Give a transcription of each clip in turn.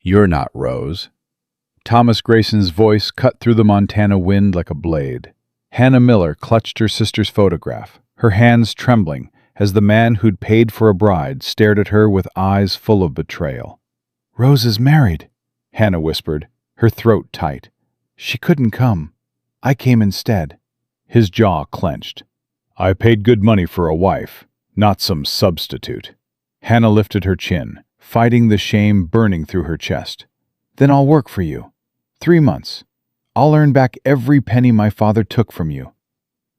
"You're not Rose." Thomas Grayson's voice cut through the Montana wind like a blade. Hannah Miller clutched her sister's photograph, her hands trembling as the man who'd paid for a bride stared at her with eyes full of betrayal. "Rose is married," Hannah whispered, her throat tight. "She couldn't come. I came instead." His jaw clenched. "I paid good money for a wife, not some substitute." Hannah lifted her chin, fighting the shame burning through her chest. "Then I'll work for you. 3 months. I'll earn back every penny my father took from you."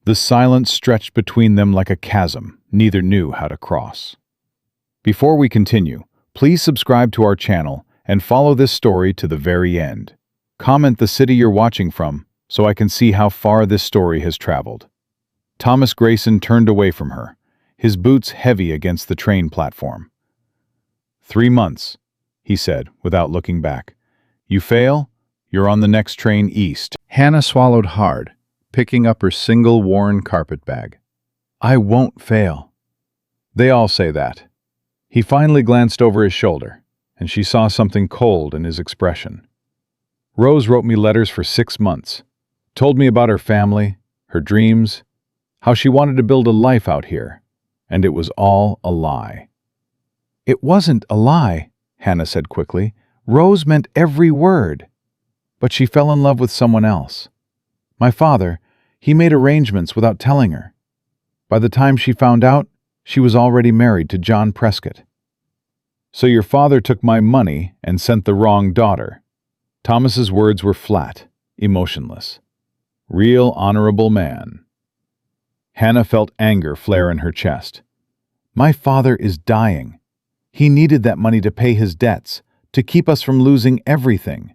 The silence stretched between them like a chasm neither knew how to cross. Before we continue, please subscribe to our channel and follow this story to the very end. Comment the city you're watching from so I can see how far this story has traveled. Thomas Grayson turned away from her, his boots heavy against the train platform. 3 months, he said without looking back. "You fail, you're on the next train east." Hannah swallowed hard, picking up her single worn carpet bag. "I won't fail." They all say that. He finally glanced over his shoulder, and she saw something cold in his expression. "Rose wrote me letters for 6 months, told me about her family, her dreams, how she wanted to build a life out here, and it was all a lie." "It wasn't a lie," Hannah said quickly. "Rose meant every word. But she fell in love with someone else. My father, he made arrangements without telling her. By the time she found out, she was already married to John Prescott." "So your father took my money and sent the wrong daughter." Thomas's words were flat, emotionless. "Real honorable man." Hannah felt anger flare in her chest. "My father is dying. He needed that money to pay his debts, to keep us from losing everything.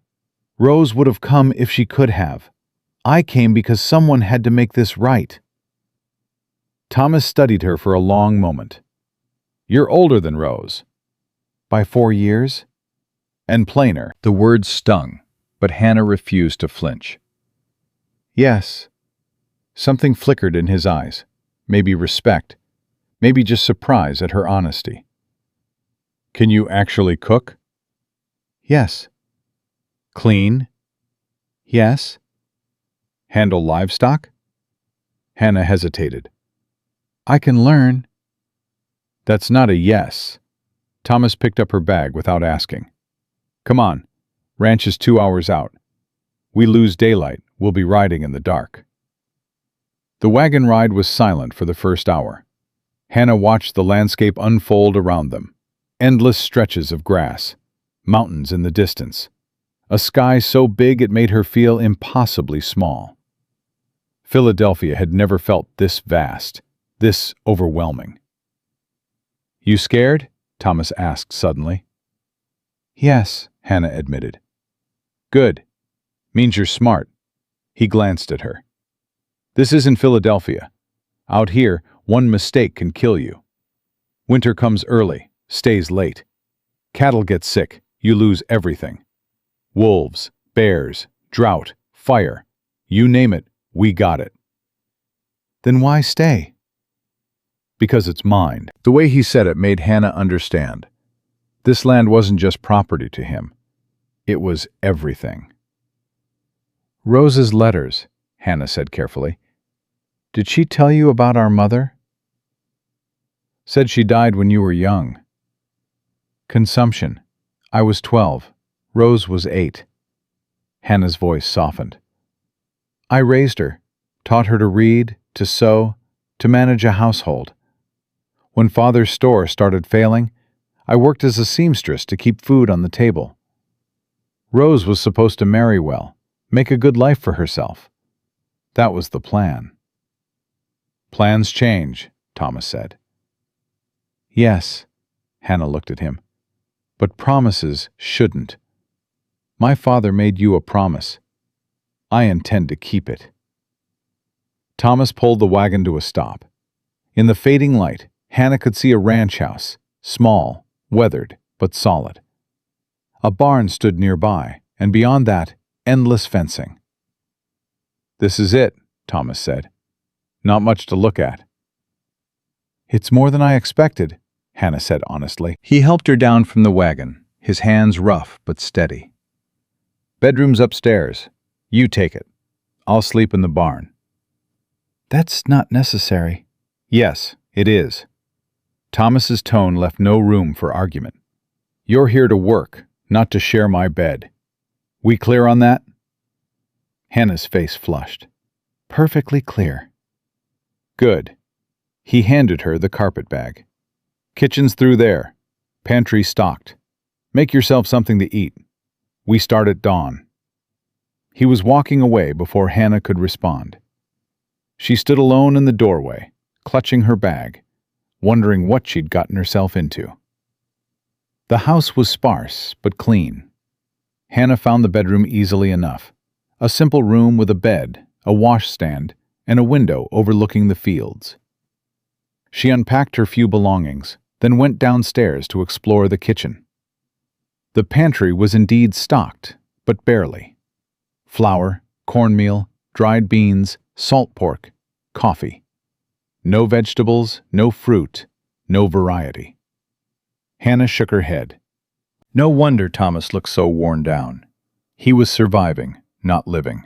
Rose would have come if she could have. I came because someone had to make this right." Thomas studied her for a long moment. "You're older than Rose." "By 4 years?" And plainer. The words stung, but Hannah refused to flinch. "Yes." Something flickered in his eyes, maybe respect, maybe just surprise at her honesty. "Can you actually cook?" "Yes." "Clean?" "Yes." "Handle livestock?" Hannah hesitated. "I can learn." "That's not a yes." Thomas picked up her bag without asking. "Come on. Ranch is 2 hours out. We lose daylight, we'll be riding in the dark." The wagon ride was silent for the first hour. Hannah watched the landscape unfold around them. Endless stretches of grass, mountains in the distance, a sky so big it made her feel impossibly small. Philadelphia had never felt this vast, this overwhelming. "You scared?" Thomas asked suddenly. "Yes," Hannah admitted. "Good. Means you're smart." He glanced at her. "This isn't Philadelphia. Out here, one mistake can kill you. Winter comes early, stays late. Cattle get sick, you lose everything. Wolves, bears, drought, fire, you name it, we got it." "Then why stay?" "Because it's mine." The way he said it made Hannah understand. This land wasn't just property to him. It was everything. "Rose's letters," Hannah said carefully. "Did she tell you about our mother?" "Said she died when you were young." "Consumption. I was 12. Rose was 8. Hannah's voice softened. "I raised her, taught her to read, to sew, to manage a household. When Father's store started failing, I worked as a seamstress to keep food on the table. Rose was supposed to marry well, make a good life for herself. That was the plan." "Plans change," Thomas said. "Yes," Hannah looked at him, "but promises shouldn't. My father made you a promise. I intend to keep it." Thomas pulled the wagon to a stop. In the fading light, Hannah could see a ranch house, small, weathered, but solid. A barn stood nearby, and beyond that, endless fencing. "This is it," Thomas said. "Not much to look at." "It's more than I expected," Hannah said honestly. He helped her down from the wagon, his hands rough but steady. "Bedroom's upstairs. You take it. I'll sleep in the barn." "That's not necessary." "Yes, it is." Thomas's tone left no room for argument. "You're here to work, not to share my bed. We clear on that?" Hannah's face flushed. "Perfectly clear." "Good." He handed her the carpet bag. "Kitchen's through there. Pantry stocked. Make yourself something to eat. We start at dawn." He was walking away before Hannah could respond. She stood alone in the doorway, clutching her bag, wondering what she'd gotten herself into. The house was sparse but clean. Hannah found the bedroom easily enough. A simple room with a bed, a washstand, and a window overlooking the fields. She unpacked her few belongings, then went downstairs to explore the kitchen. The pantry was indeed stocked, but barely. Flour, cornmeal, dried beans, salt pork, coffee. No vegetables, no fruit, no variety. Hannah shook her head. No wonder Thomas looked so worn down. He was surviving, not living.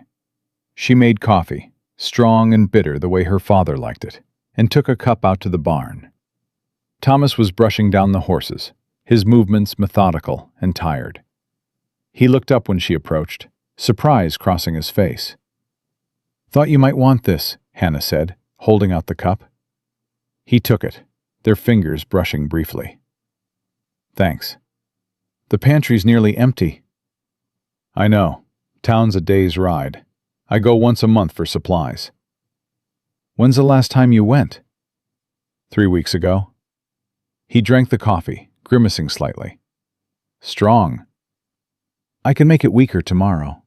She made coffee, strong and bitter the way her father liked it, and took a cup out to the barn. Thomas was brushing down the horses, his movements methodical and tired. He looked up when she approached, surprise crossing his face. "Thought you might want this," Hannah said, holding out the cup. He took it, their fingers brushing briefly. "Thanks. The pantry's nearly empty." "I know. Town's a day's ride. I go once a month for supplies." "When's the last time you went?" 3 weeks ago." He drank the coffee, grimacing slightly. "Strong." "I can make it weaker tomorrow."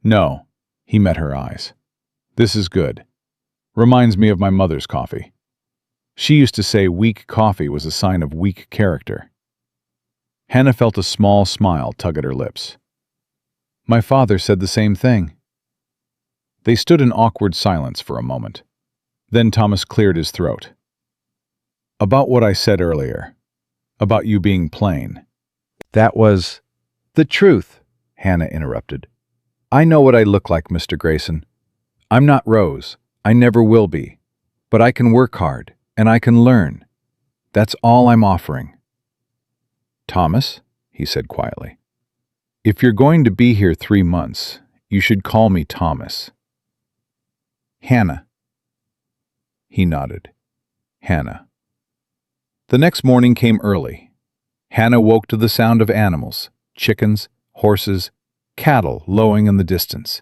"No." He met her eyes. "This is good. Reminds me of my mother's coffee. She used to say weak coffee was a sign of weak character." Hannah felt a small smile tug at her lips. "My father said the same thing." They stood in awkward silence for a moment. Then Thomas cleared his throat. "About what I said earlier. About you being plain." "That was—" "The truth," Hannah interrupted. "I know what I look like, Mr. Grayson. I'm not Rose. I never will be. But I can work hard, and I can learn. That's all I'm offering." "Thomas," he said quietly, "if you're going to be here 3 months, you should call me Thomas." "Hannah." He nodded. "Hannah." The next morning came early. Hannah woke to the sound of animals, chickens, horses, cattle lowing in the distance.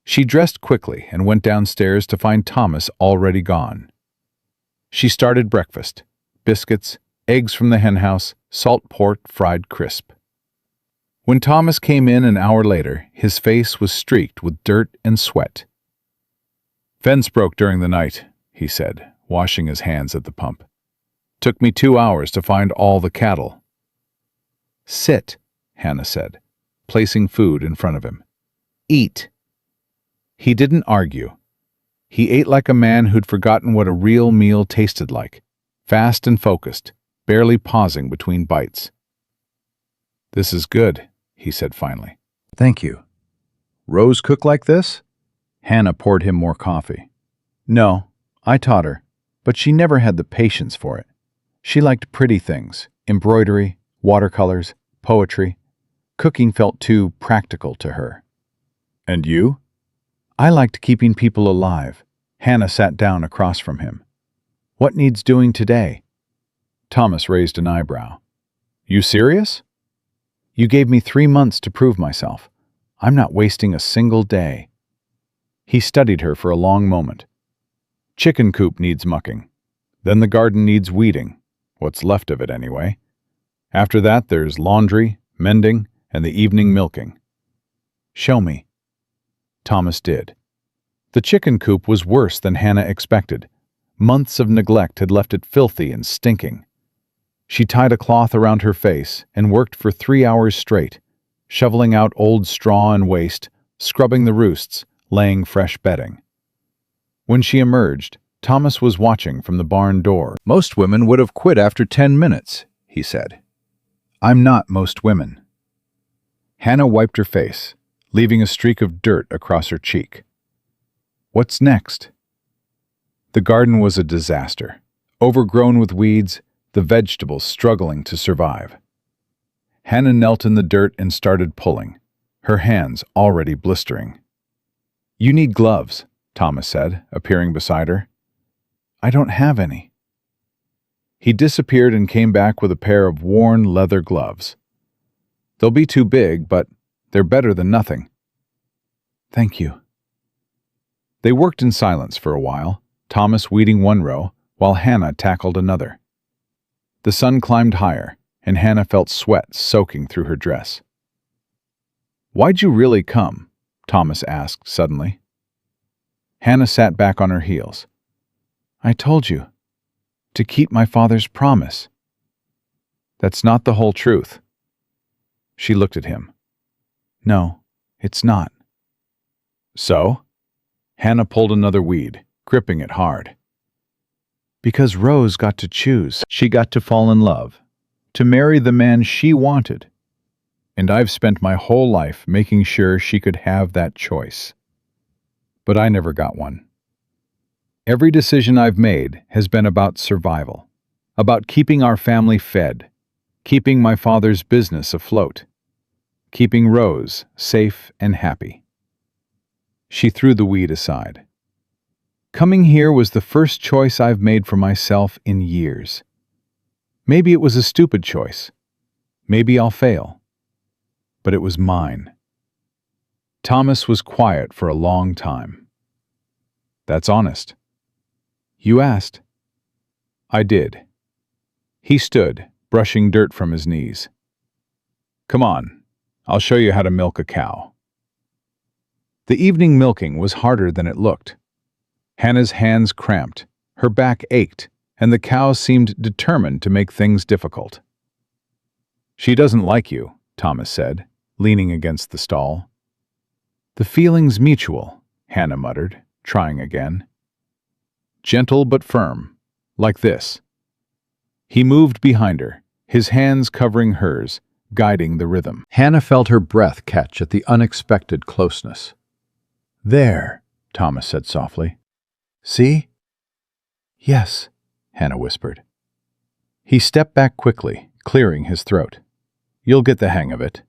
She dressed quickly and went downstairs to find Thomas already gone. She started breakfast: biscuits, eggs from the henhouse, salt pork fried crisp. When Thomas came in an hour later, his face was streaked with dirt and sweat. "Fence broke during the night," he said, washing his hands at the pump. "Took me 2 hours to find all the cattle." "Sit," Hannah said, placing food in front of him. "Eat." He didn't argue. He ate like a man who'd forgotten what a real meal tasted like, fast and focused, barely pausing between bites. "This is good," he said finally. "Thank you." "Rose cook like this?" Hannah poured him more coffee. "No, I taught her, but she never had the patience for it. She liked pretty things, embroidery, watercolors, poetry. Cooking felt too practical to her." "And you?" "I liked keeping people alive." Hannah sat down across from him. "What needs doing today?" Thomas raised an eyebrow. "You serious?" "You gave me 3 months to prove myself. I'm not wasting a single day." He studied her for a long moment. "Chicken coop needs mucking. Then the garden needs weeding, what's left of it anyway. After that there's laundry, mending, and the evening milking." "Show me." Thomas did. The chicken coop was worse than Hannah expected. Months of neglect had left it filthy and stinking. She tied a cloth around her face and worked for 3 hours straight, shoveling out old straw and waste, scrubbing the roosts, laying fresh bedding. When she emerged, Thomas was watching from the barn door. "Most women would have quit after 10 minutes, he said. I'm not most women. Hannah wiped her face, leaving a streak of dirt across her cheek. What's next? The garden was a disaster. Overgrown with weeds, the vegetables struggling to survive. Hannah knelt in the dirt and started pulling, her hands already blistering. You need gloves, Thomas said, appearing beside her. I don't have any. He disappeared and came back with a pair of worn leather gloves. They'll be too big, but they're better than nothing. Thank you. They worked in silence for a while, Thomas weeding one row, while Hannah tackled another. The sun climbed higher, and Hannah felt sweat soaking through her dress. Why'd you really come? Thomas asked suddenly. Hannah sat back on her heels. I told you, to keep my father's promise. That's not the whole truth. She looked at him. No, it's not. So? Hannah pulled another weed, gripping it hard. Because Rose got to choose. She got to fall in love, to marry the man she wanted. And I've spent my whole life making sure she could have that choice. But I never got one. Every decision I've made has been about survival, about keeping our family fed, keeping my father's business afloat, keeping Rose safe and happy. She threw the weed aside. Coming here was the first choice I've made for myself in years. Maybe it was a stupid choice. Maybe I'll fail. But it was mine. Thomas was quiet for a long time. That's honest. You asked. I did. He stood, brushing dirt from his knees. Come on, I'll show you how to milk a cow. The evening milking was harder than it looked. Hannah's hands cramped, her back ached, and the cow seemed determined to make things difficult. She doesn't like you, Thomas said, leaning against the stall. The feeling's mutual, Hannah muttered, trying again. Gentle but firm, like this. He moved behind her, his hands covering hers, guiding the rhythm. Hannah felt her breath catch at the unexpected closeness. There, Thomas said softly. See? Yes, Hannah whispered. He stepped back quickly, clearing his throat. You'll get the hang of it.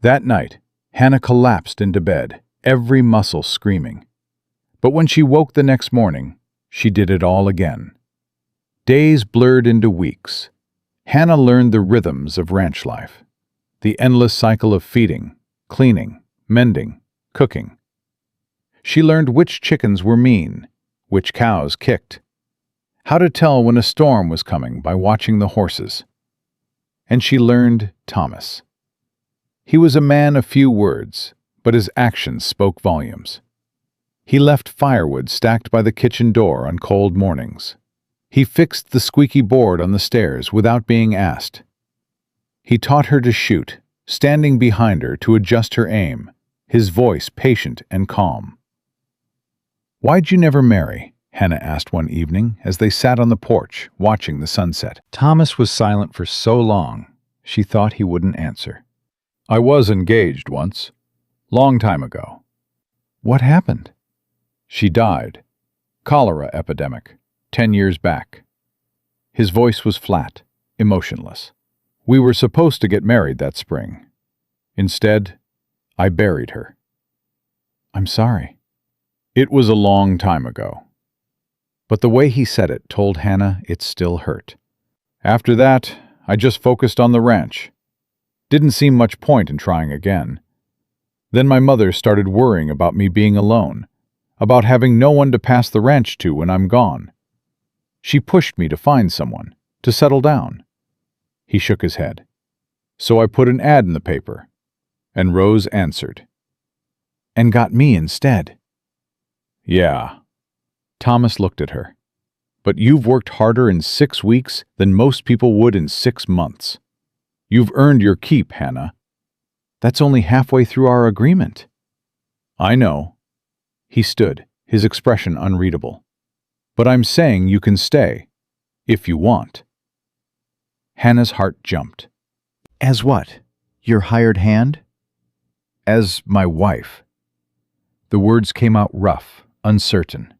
That night, Hannah collapsed into bed, every muscle screaming. But when she woke the next morning, she did it all again. Days blurred into weeks. Hannah learned the rhythms of ranch life, the endless cycle of feeding, cleaning, mending, cooking. She learned which chickens were mean, which cows kicked, how to tell when a storm was coming by watching the horses. And she learned Thomas. He was a man of few words, but his actions spoke volumes. He left firewood stacked by the kitchen door on cold mornings. He fixed the squeaky board on the stairs without being asked. He taught her to shoot, standing behind her to adjust her aim, his voice patient and calm. Why'd you never marry? Hannah asked one evening as they sat on the porch, watching the sunset. Thomas was silent for so long, she thought he wouldn't answer. I was engaged once. Long time ago. What happened? She died. Cholera epidemic. 10 years back. His voice was flat, emotionless. We were supposed to get married that spring. Instead, I buried her. I'm sorry. It was a long time ago. But the way he said it told Hannah it still hurt. After that, I just focused on the ranch. Didn't seem much point in trying again. Then my mother started worrying about me being alone, about having no one to pass the ranch to when I'm gone. She pushed me to find someone, to settle down. He shook his head. So I put an ad in the paper, and Rose answered. And got me instead. Yeah. Thomas looked at her. But you've worked harder in 6 weeks than most people would in 6 months. You've earned your keep, Hannah. That's only halfway through our agreement. I know. He stood, his expression unreadable. But I'm saying you can stay, if you want. Hannah's heart jumped. As what? Your hired hand? As my wife. The words came out rough, uncertain.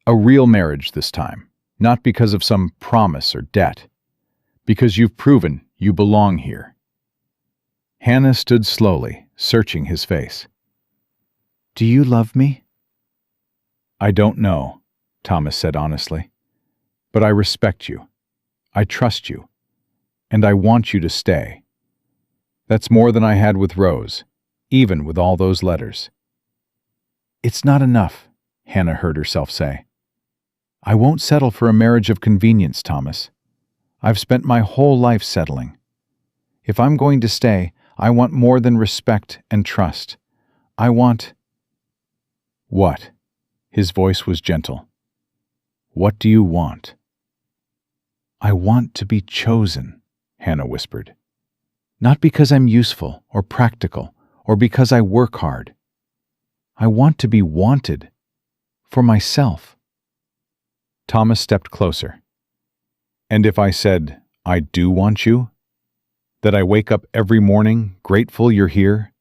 A real marriage this time, not because of some promise or debt, because you've proven you belong here. Hannah stood slowly, searching his face. Do you love me? I don't know, Thomas said honestly, but I respect you. I trust you, and I want you to stay. That's more than I had with Rose, even with all those letters. It's not enough, Hannah heard herself say. I won't settle for a marriage of convenience, Thomas. I've spent my whole life settling. If I'm going to stay, I want more than respect and trust. I want... What? His voice was gentle. What do you want? I want to be chosen, Hannah whispered. Not because I'm useful or practical or because I work hard. I want to be wanted. For myself. Thomas stepped closer. And if I said, I do want you? That I wake up every morning grateful you're here?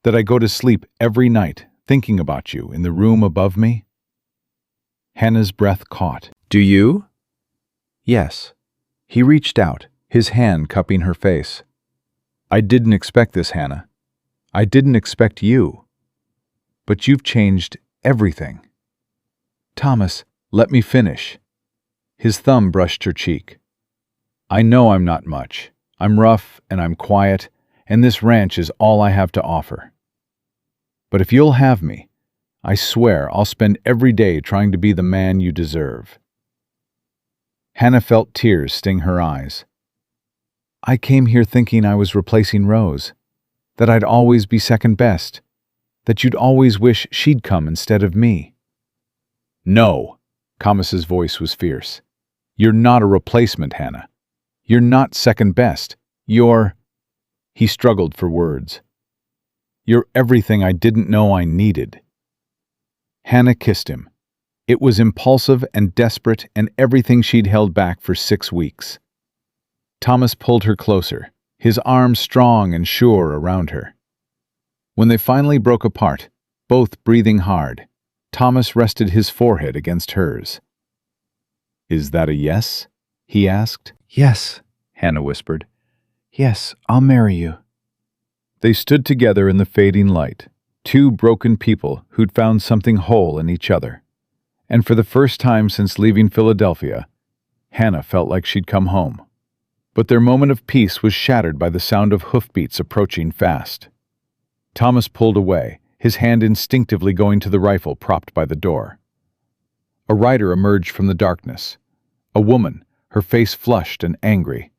That I go to sleep every night thinking about you in the room above me? Hannah's breath caught. Do you? Yes. He reached out, his hand cupping her face. I didn't expect this, Hannah. I didn't expect you. But you've changed everything. Thomas, let me finish. His thumb brushed her cheek. I know I'm not much. I'm rough and I'm quiet, and this ranch is all I have to offer. But if you'll have me, I swear I'll spend every day trying to be the man you deserve. Hannah felt tears sting her eyes. I came here thinking I was replacing Rose, that I'd always be second best, that you'd always wish she'd come instead of me. No, Thomas's voice was fierce. You're not a replacement, Hannah. You're not second best. You're... He struggled for words. You're everything I didn't know I needed. Hannah kissed him. It was impulsive and desperate and everything she'd held back for 6 weeks. Thomas pulled her closer, his arms strong and sure around her. When they finally broke apart, both breathing hard, Thomas rested his forehead against hers. Is that a yes? He asked. Yes, Hannah whispered. Yes, I'll marry you. They stood together in the fading light, two broken people who'd found something whole in each other. And for the first time since leaving Philadelphia, Hannah felt like she'd come home. But their moment of peace was shattered by the sound of hoofbeats approaching fast. Thomas pulled away, his hand instinctively going to the rifle propped by the door. A rider emerged from the darkness. A woman, her face flushed and angry.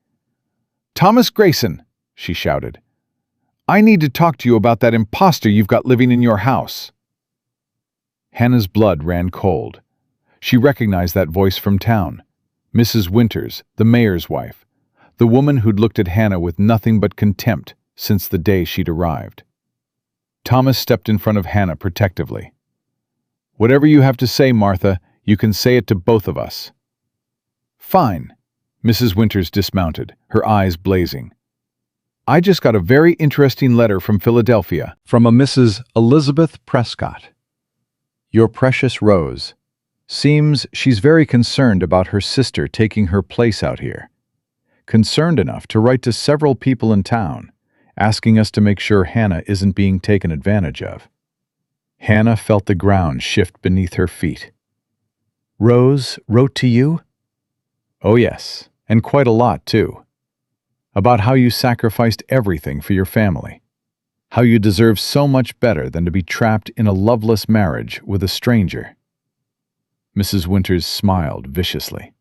Thomas Grayson, she shouted. I need to talk to you about that imposter you've got living in your house. Hannah's blood ran cold. She recognized that voice from town. Mrs. Winters, the mayor's wife. The woman who'd looked at Hannah with nothing but contempt since the day she'd arrived. Thomas stepped in front of Hannah protectively. Whatever you have to say, Martha, you can say it to both of us. Fine. Mrs. Winters dismounted, her eyes blazing. I just got a very interesting letter from Philadelphia, from a Mrs. Elizabeth Prescott. Your precious Rose. Seems she's very concerned about her sister taking her place out here. Concerned enough to write to several people in town, asking us to make sure Hannah isn't being taken advantage of. Hannah felt the ground shift beneath her feet. Rose wrote to you? Oh yes, and quite a lot too. About how you sacrificed everything for your family. How you deserve so much better than to be trapped in a loveless marriage with a stranger. Mrs. Winters smiled viciously.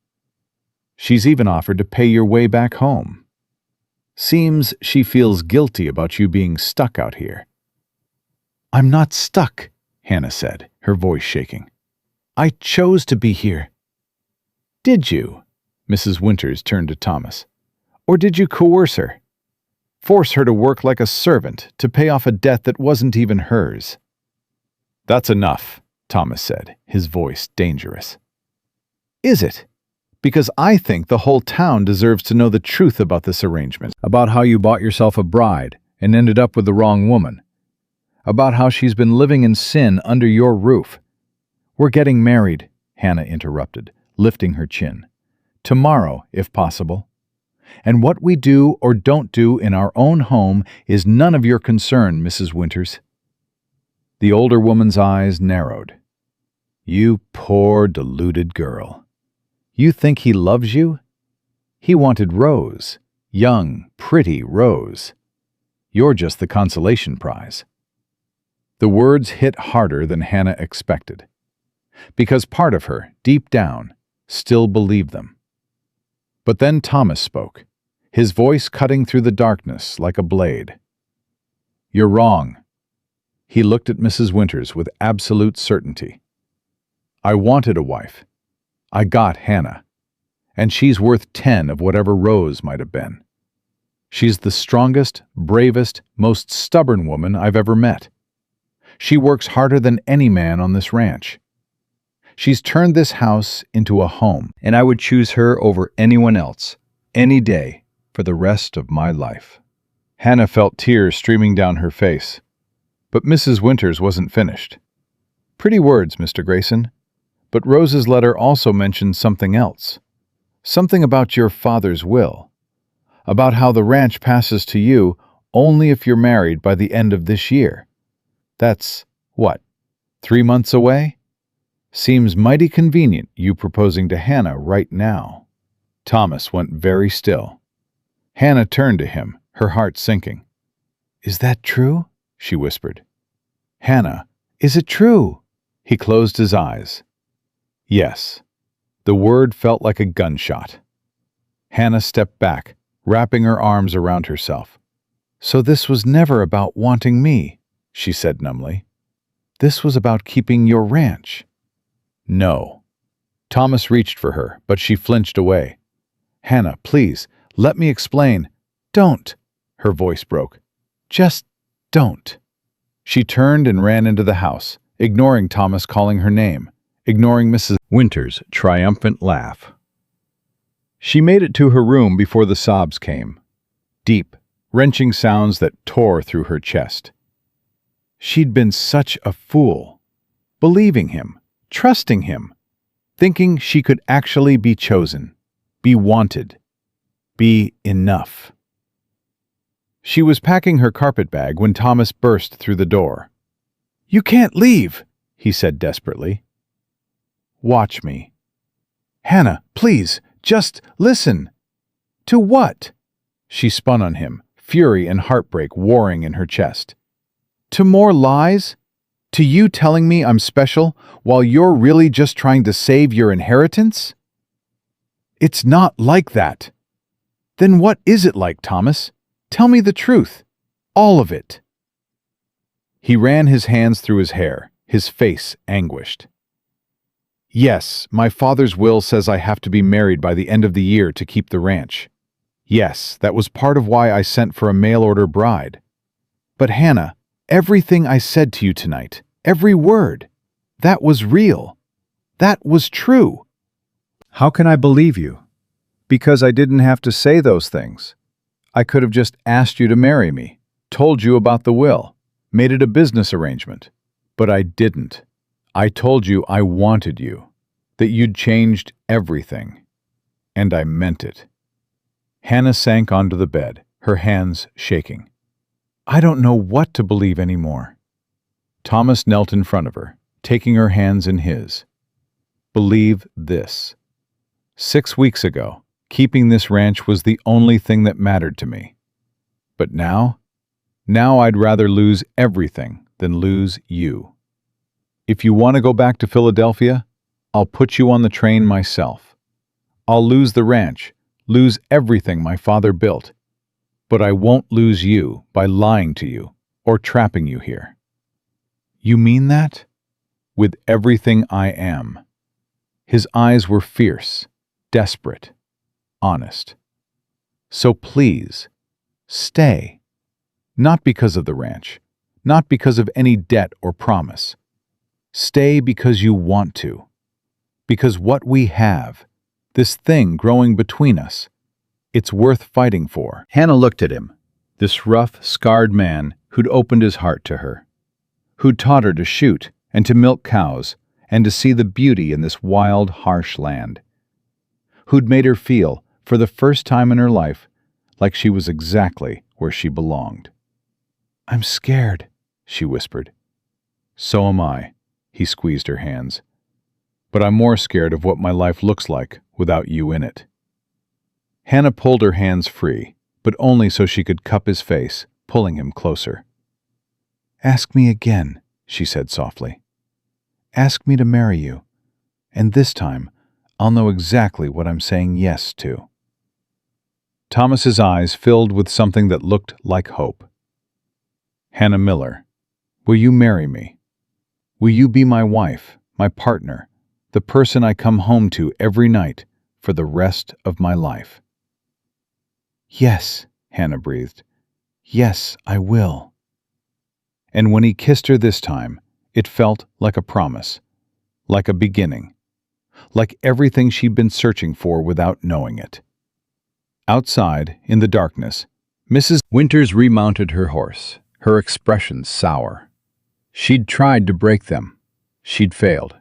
She's even offered to pay your way back home. Seems she feels guilty about you being stuck out here. I'm not stuck, Hannah said, her voice shaking. I chose to be here. Did you? Mrs. Winters turned to Thomas. Or did you coerce her? Force her to work like a servant to pay off a debt that wasn't even hers? That's enough, Thomas said, his voice dangerous. Is it? Because I think the whole town deserves to know the truth about this arrangement, about how you bought yourself a bride and ended up with the wrong woman, about how she's been living in sin under your roof. We're getting married, Hannah interrupted, lifting her chin. Tomorrow, if possible. And what we do or don't do in our own home is none of your concern, Mrs. Winters. The older woman's eyes narrowed. You poor, deluded girl. You think he loves you? He wanted Rose, young, pretty Rose. You're just the consolation prize. The words hit harder than Hannah expected, because part of her, deep down, still believed them. But then Thomas spoke, his voice cutting through the darkness like a blade. You're wrong. He looked at Mrs. Winters with absolute certainty. I wanted a wife. I got Hannah. And she's worth 10 of whatever Rose might have been. She's the strongest, bravest, most stubborn woman I've ever met. She works harder than any man on this ranch. She's turned this house into a home, and I would choose her over anyone else, any day, for the rest of my life. Hannah felt tears streaming down her face. But Mrs. Winters wasn't finished. Pretty words, Mr. Grayson. But Rose's letter also mentioned something else. Something about your father's will. About how the ranch passes to you only if you're married by the end of this year. That's, what, 3 months away? Seems mighty convenient, you proposing to Hannah right now. Thomas went very still. Hannah turned to him, her heart sinking. Is that true? She whispered. Hannah, is it true? He closed his eyes. Yes. The word felt like a gunshot. Hannah stepped back, wrapping her arms around herself. So this was never about wanting me, she said numbly. This was about keeping your ranch. No. Thomas reached for her, but she flinched away. Hannah, please, let me explain. Don't. Her voice broke. Just don't. She turned and ran into the house, ignoring Thomas calling her name, ignoring Mrs. Winters' triumphant laugh. She made it to her room before the sobs came, deep, wrenching sounds that tore through her chest. She'd been such a fool, believing him, trusting him, thinking she could actually be chosen, be wanted, be enough. She was packing her carpet bag when Thomas burst through the door. You can't leave, he said desperately. Watch me. Hannah, please, just listen. To what? She spun on him, fury and heartbreak warring in her chest. To more lies? To you telling me I'm special while you're really just trying to save your inheritance? It's not like that. Then what is it like, Thomas? Tell me the truth. All of it. He ran his hands through his hair, his face anguished. Yes, my father's will says I have to be married by the end of the year to keep the ranch. Yes, that was part of why I sent for a mail-order bride. But Hannah, everything I said to you tonight, every word, that was real. That was true. How can I believe you? Because I didn't have to say those things. I could have just asked you to marry me, told you about the will, made it a business arrangement. But I didn't. I told you I wanted you, that you'd changed everything. And I meant it. Hannah sank onto the bed, her hands shaking. I don't know what to believe anymore. Thomas knelt in front of her, taking her hands in his. Believe this. 6 weeks ago, keeping this ranch was the only thing that mattered to me. But now I'd rather lose everything than lose you. If you want to go back to Philadelphia, I'll put you on the train myself. I'll lose the ranch, lose everything my father built. But I won't lose you by lying to you or trapping you here. You mean that? With everything I am. His eyes were fierce, desperate, honest. So please, stay. Not because of the ranch, not because of any debt or promise. Stay because you want to. Because what we have, This thing growing between us. It's worth fighting for. Hannah looked at him, this rough, scarred man who'd opened his heart to her, who'd taught her to shoot and to milk cows and to see the beauty in this wild, harsh land, who'd made her feel, for the first time in her life, like she was exactly where she belonged. "I'm scared," she whispered. "So am I," he squeezed her hands. "But I'm more scared of what my life looks like without you in it." Hannah pulled her hands free, but only so she could cup his face, pulling him closer. "Ask me again," she said softly. "Ask me to marry you, and this time I'll know exactly what I'm saying yes to." Thomas's eyes filled with something that looked like hope. "Hannah Miller, will you marry me? Will you be my wife, my partner, the person I come home to every night for the rest of my life?" "Yes," Hannah breathed. "Yes, I will." And when he kissed her this time, it felt like a promise, like a beginning, like everything she'd been searching for without knowing it. Outside, in the darkness, Mrs. Winters remounted her horse, her expression sour. She'd tried to break them. She'd failed.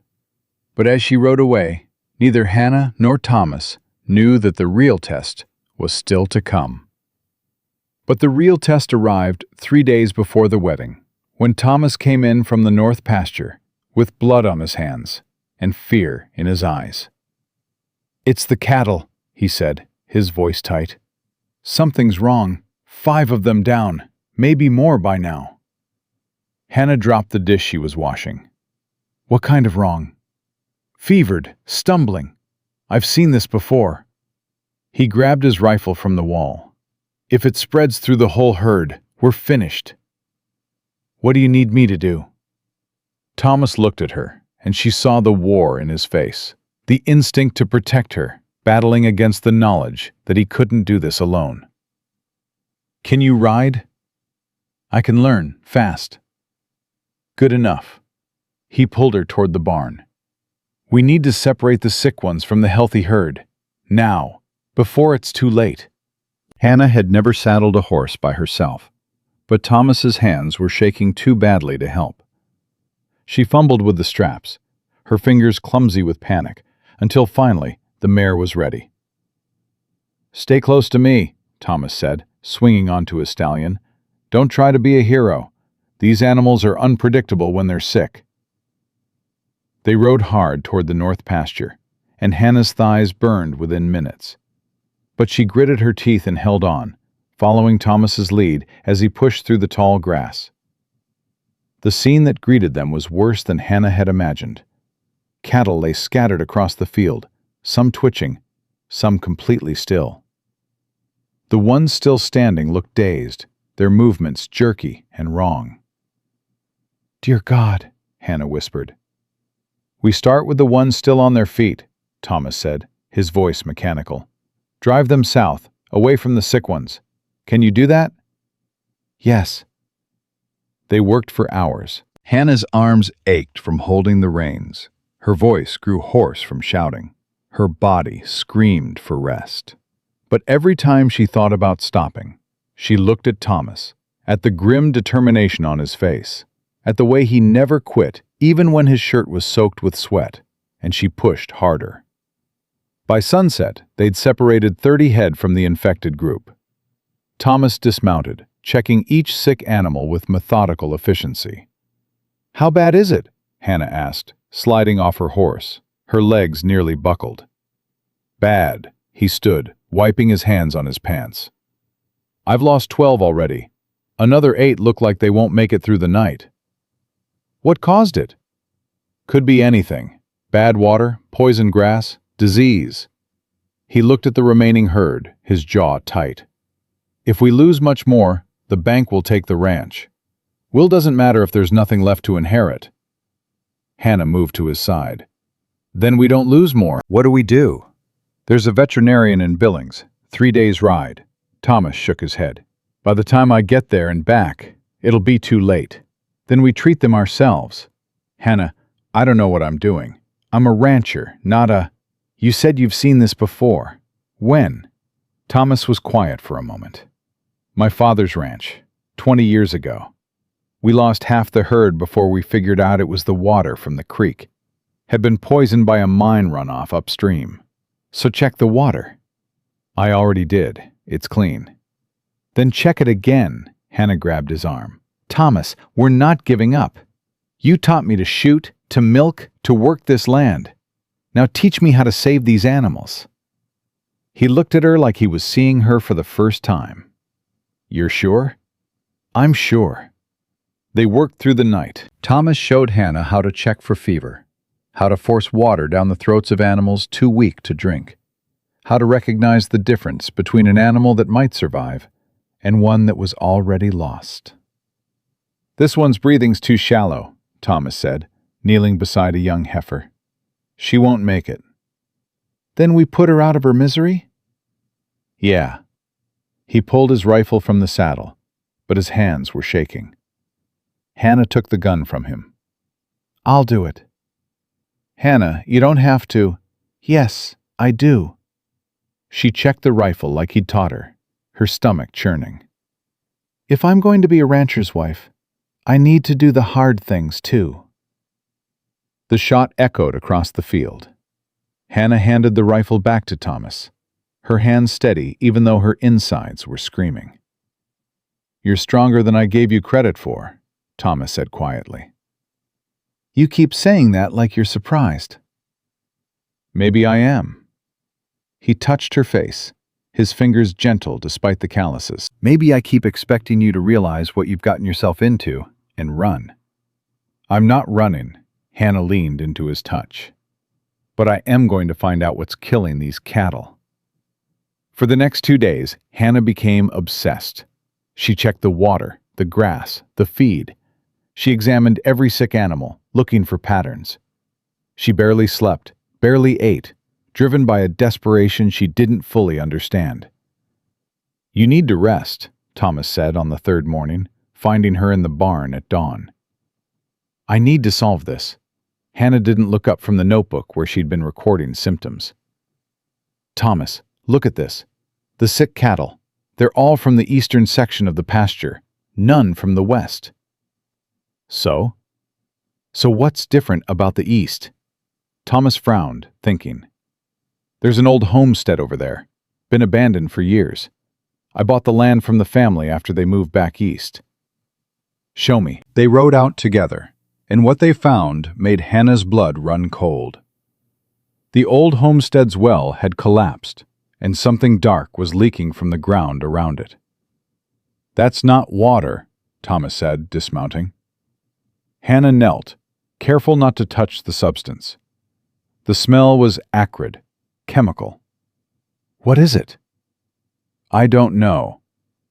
But as she rode away, neither Hannah nor Thomas knew that the real test was still to come. But the real test arrived 3 days before the wedding, when Thomas came in from the north pasture, with blood on his hands and fear in his eyes. "It's the cattle," he said, his voice tight. "Something's wrong. 5 of them down, maybe more by now." Hannah dropped the dish she was washing. "What kind of wrong?" "Fevered, stumbling. I've seen this before." He grabbed his rifle from the wall. "If it spreads through the whole herd, we're finished." "What do you need me to do?" Thomas looked at her, and she saw the war in his face, the instinct to protect her, battling against the knowledge that he couldn't do this alone. "Can you ride?" "I can learn, fast." "Good enough." He pulled her toward the barn. "We need to separate the sick ones from the healthy herd, now, before it's too late." Hannah had never saddled a horse by herself, but Thomas's hands were shaking too badly to help. She fumbled with the straps, her fingers clumsy with panic, until finally the mare was ready. "Stay close to me," Thomas said, swinging onto his stallion. "Don't try to be a hero. These animals are unpredictable when they're sick." They rode hard toward the north pasture, and Hannah's thighs burned within minutes. But she gritted her teeth and held on, following Thomas's lead as he pushed through the tall grass. The scene that greeted them was worse than Hannah had imagined. Cattle lay scattered across the field, some twitching, some completely still. The ones still standing looked dazed, their movements jerky and wrong. "Dear God," Hannah whispered. "We start with the ones still on their feet," Thomas said, his voice mechanical. "Drive them south, away from the sick ones. Can you do that?" "Yes." They worked for hours. Hannah's arms ached from holding the reins. Her voice grew hoarse from shouting. Her body screamed for rest. But every time she thought about stopping, she looked at Thomas, at the grim determination on his face, at the way he never quit, even when his shirt was soaked with sweat, and she pushed harder. By sunset, they'd separated 30 head from the infected group. Thomas dismounted, checking each sick animal with methodical efficiency. "How bad is it?" Hannah asked, sliding off her horse, her legs nearly buckled. "Bad," he stood, wiping his hands on his pants. "I've lost 12 already. Another 8 look like they won't make it through the night." "What caused it?" "Could be anything. Bad water, poison grass, disease." He looked at the remaining herd, his jaw tight. "If we lose much more, the bank will take the ranch. Will doesn't matter if there's nothing left to inherit." Hannah moved to his side. "Then we don't lose more. What do we do?" "There's a veterinarian in Billings, 3 days' ride." Thomas shook his head. "By the time I get there and back, it'll be too late. Then we treat them ourselves." "Hannah, I don't know what I'm doing. I'm a rancher, not a—" You said you've seen this before. When? Thomas was quiet for a moment. My father's ranch, 20 years ago. We lost half the herd before we figured out it was the water from the creek. Had been poisoned by a mine runoff upstream. So check the water. I already did. It's clean. Then check it again. Hannah grabbed his arm. Thomas, we're not giving up. You taught me to shoot, to milk, to work this land. Now teach me how to save these animals. He looked at her like he was seeing her for the first time. You're sure? I'm sure. They worked through the night. Thomas showed Hannah how to check for fever, how to force water down the throats of animals too weak to drink, how to recognize the difference between an animal that might survive and one that was already lost. This one's breathing's too shallow, Thomas said, kneeling beside a young heifer. She won't make it. Then we put her out of her misery? Yeah. He pulled his rifle from the saddle, but his hands were shaking. Hannah took the gun from him. I'll do it. Hannah, you don't have to. Yes, I do. She checked the rifle like he'd taught her stomach churning. If I'm going to be a rancher's wife, I need to do the hard things too. The shot echoed across the field. Hannah handed the rifle back to Thomas, her hands steady even though her insides were screaming. You're stronger than I gave you credit for, Thomas said quietly. You keep saying that like you're surprised. Maybe I am. He touched her face, his fingers gentle despite the calluses. Maybe I keep expecting you to realize what you've gotten yourself into and run. I'm not running, Hannah leaned into his touch. But I am going to find out what's killing these cattle. For the next 2 days, Hannah became obsessed. She checked the water, the grass, the feed. She examined every sick animal, looking for patterns. She barely slept, barely ate, driven by a desperation she didn't fully understand. You need to rest, Thomas said on the third morning, finding her in the barn at dawn. I need to solve this. Hannah didn't look up from the notebook where she'd been recording symptoms. Thomas, look at this. The sick cattle. They're all from the eastern section of the pasture, none from the west. So what's different about the east? Thomas frowned, thinking. There's an old homestead over there, been abandoned for years. I bought the land from the family after they moved back east. Show me. They rode out together, and what they found made Hannah's blood run cold. The old homestead's well had collapsed, and something dark was leaking from the ground around it. That's not water, Thomas said, dismounting. Hannah knelt, careful not to touch the substance. The smell was acrid, chemical. What is it? I don't know,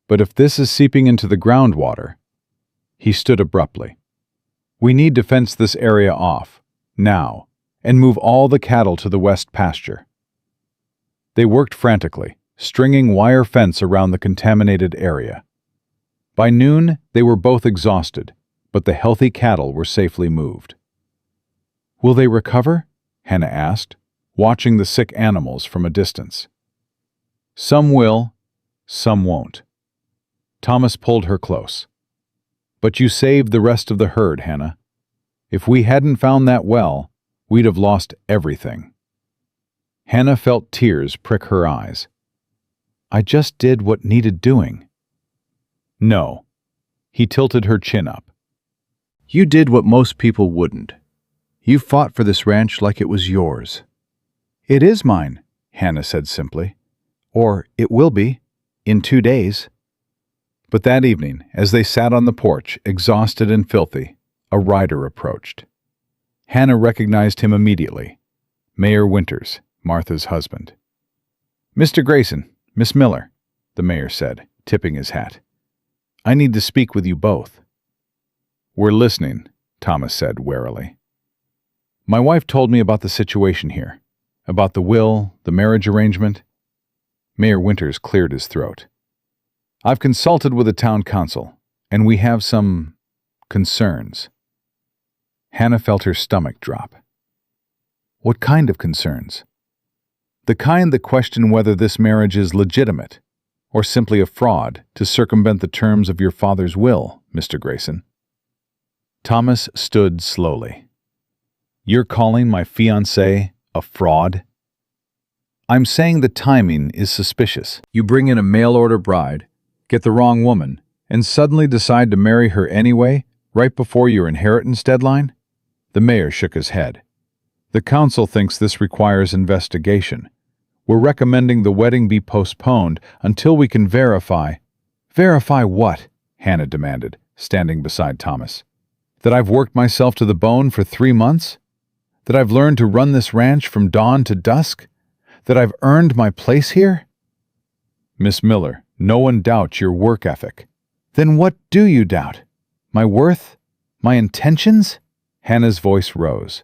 but if this is seeping into the groundwater... He stood abruptly. We need to fence this area off, now, and move all the cattle to the west pasture. They worked frantically, stringing wire fence around the contaminated area. By noon, they were both exhausted, but the healthy cattle were safely moved. Will they recover? Hannah asked, watching the sick animals from a distance. Some will, some won't. Thomas pulled her close. But you saved the rest of the herd, Hannah. If we hadn't found that well, we'd have lost everything. Hannah felt tears prick her eyes. I just did what needed doing. No. He tilted her chin up. You did what most people wouldn't. You fought for this ranch like it was yours. It is mine, Hannah said simply. Or it will be, in 2 days. But that evening, as they sat on the porch, exhausted and filthy, a rider approached. Hannah recognized him immediately. Mayor Winters, Martha's husband. Mr. Grayson, Miss Miller, the mayor said, tipping his hat. I need to speak with you both. We're listening, Thomas said warily. My wife told me about the situation here, about the will, the marriage arrangement. Mayor Winters cleared his throat. I've consulted with the town council, and we have some concerns. Hannah felt her stomach drop. What kind of concerns? The kind that question whether this marriage is legitimate or simply a fraud to circumvent the terms of your father's will, Mr. Grayson. Thomas stood slowly. You're calling my fiancée a fraud? I'm saying the timing is suspicious. You bring in a mail-order bride, get the wrong woman, and suddenly decide to marry her anyway, right before your inheritance deadline? The mayor shook his head. The council thinks this requires investigation. We're recommending the wedding be postponed until we can verify. Verify what? Hannah demanded, standing beside Thomas. That I've worked myself to the bone for 3 months? That I've learned to run this ranch from dawn to dusk? That I've earned my place here? Miss Miller, no one doubts your work ethic. Then what do you doubt? My worth? My intentions? Hannah's voice rose.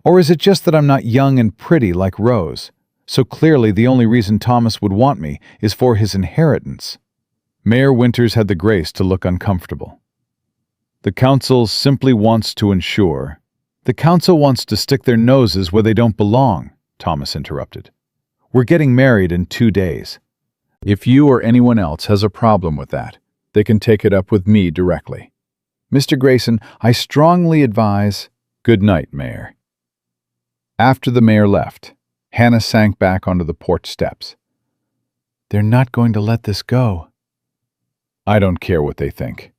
Or is it just that I'm not young and pretty like Rose? So clearly the only reason Thomas would want me is for his inheritance. Mayor Winters had the grace to look uncomfortable. The council simply wants to ensure. The council wants to stick their noses where they don't belong, Thomas interrupted. We're getting married in 2 days. If you or anyone else has a problem with that, they can take it up with me directly. Mr. Grayson, I strongly advise. Good night, Mayor. After the mayor left, Hannah sank back onto the porch steps. They're not going to let this go. I don't care what they think.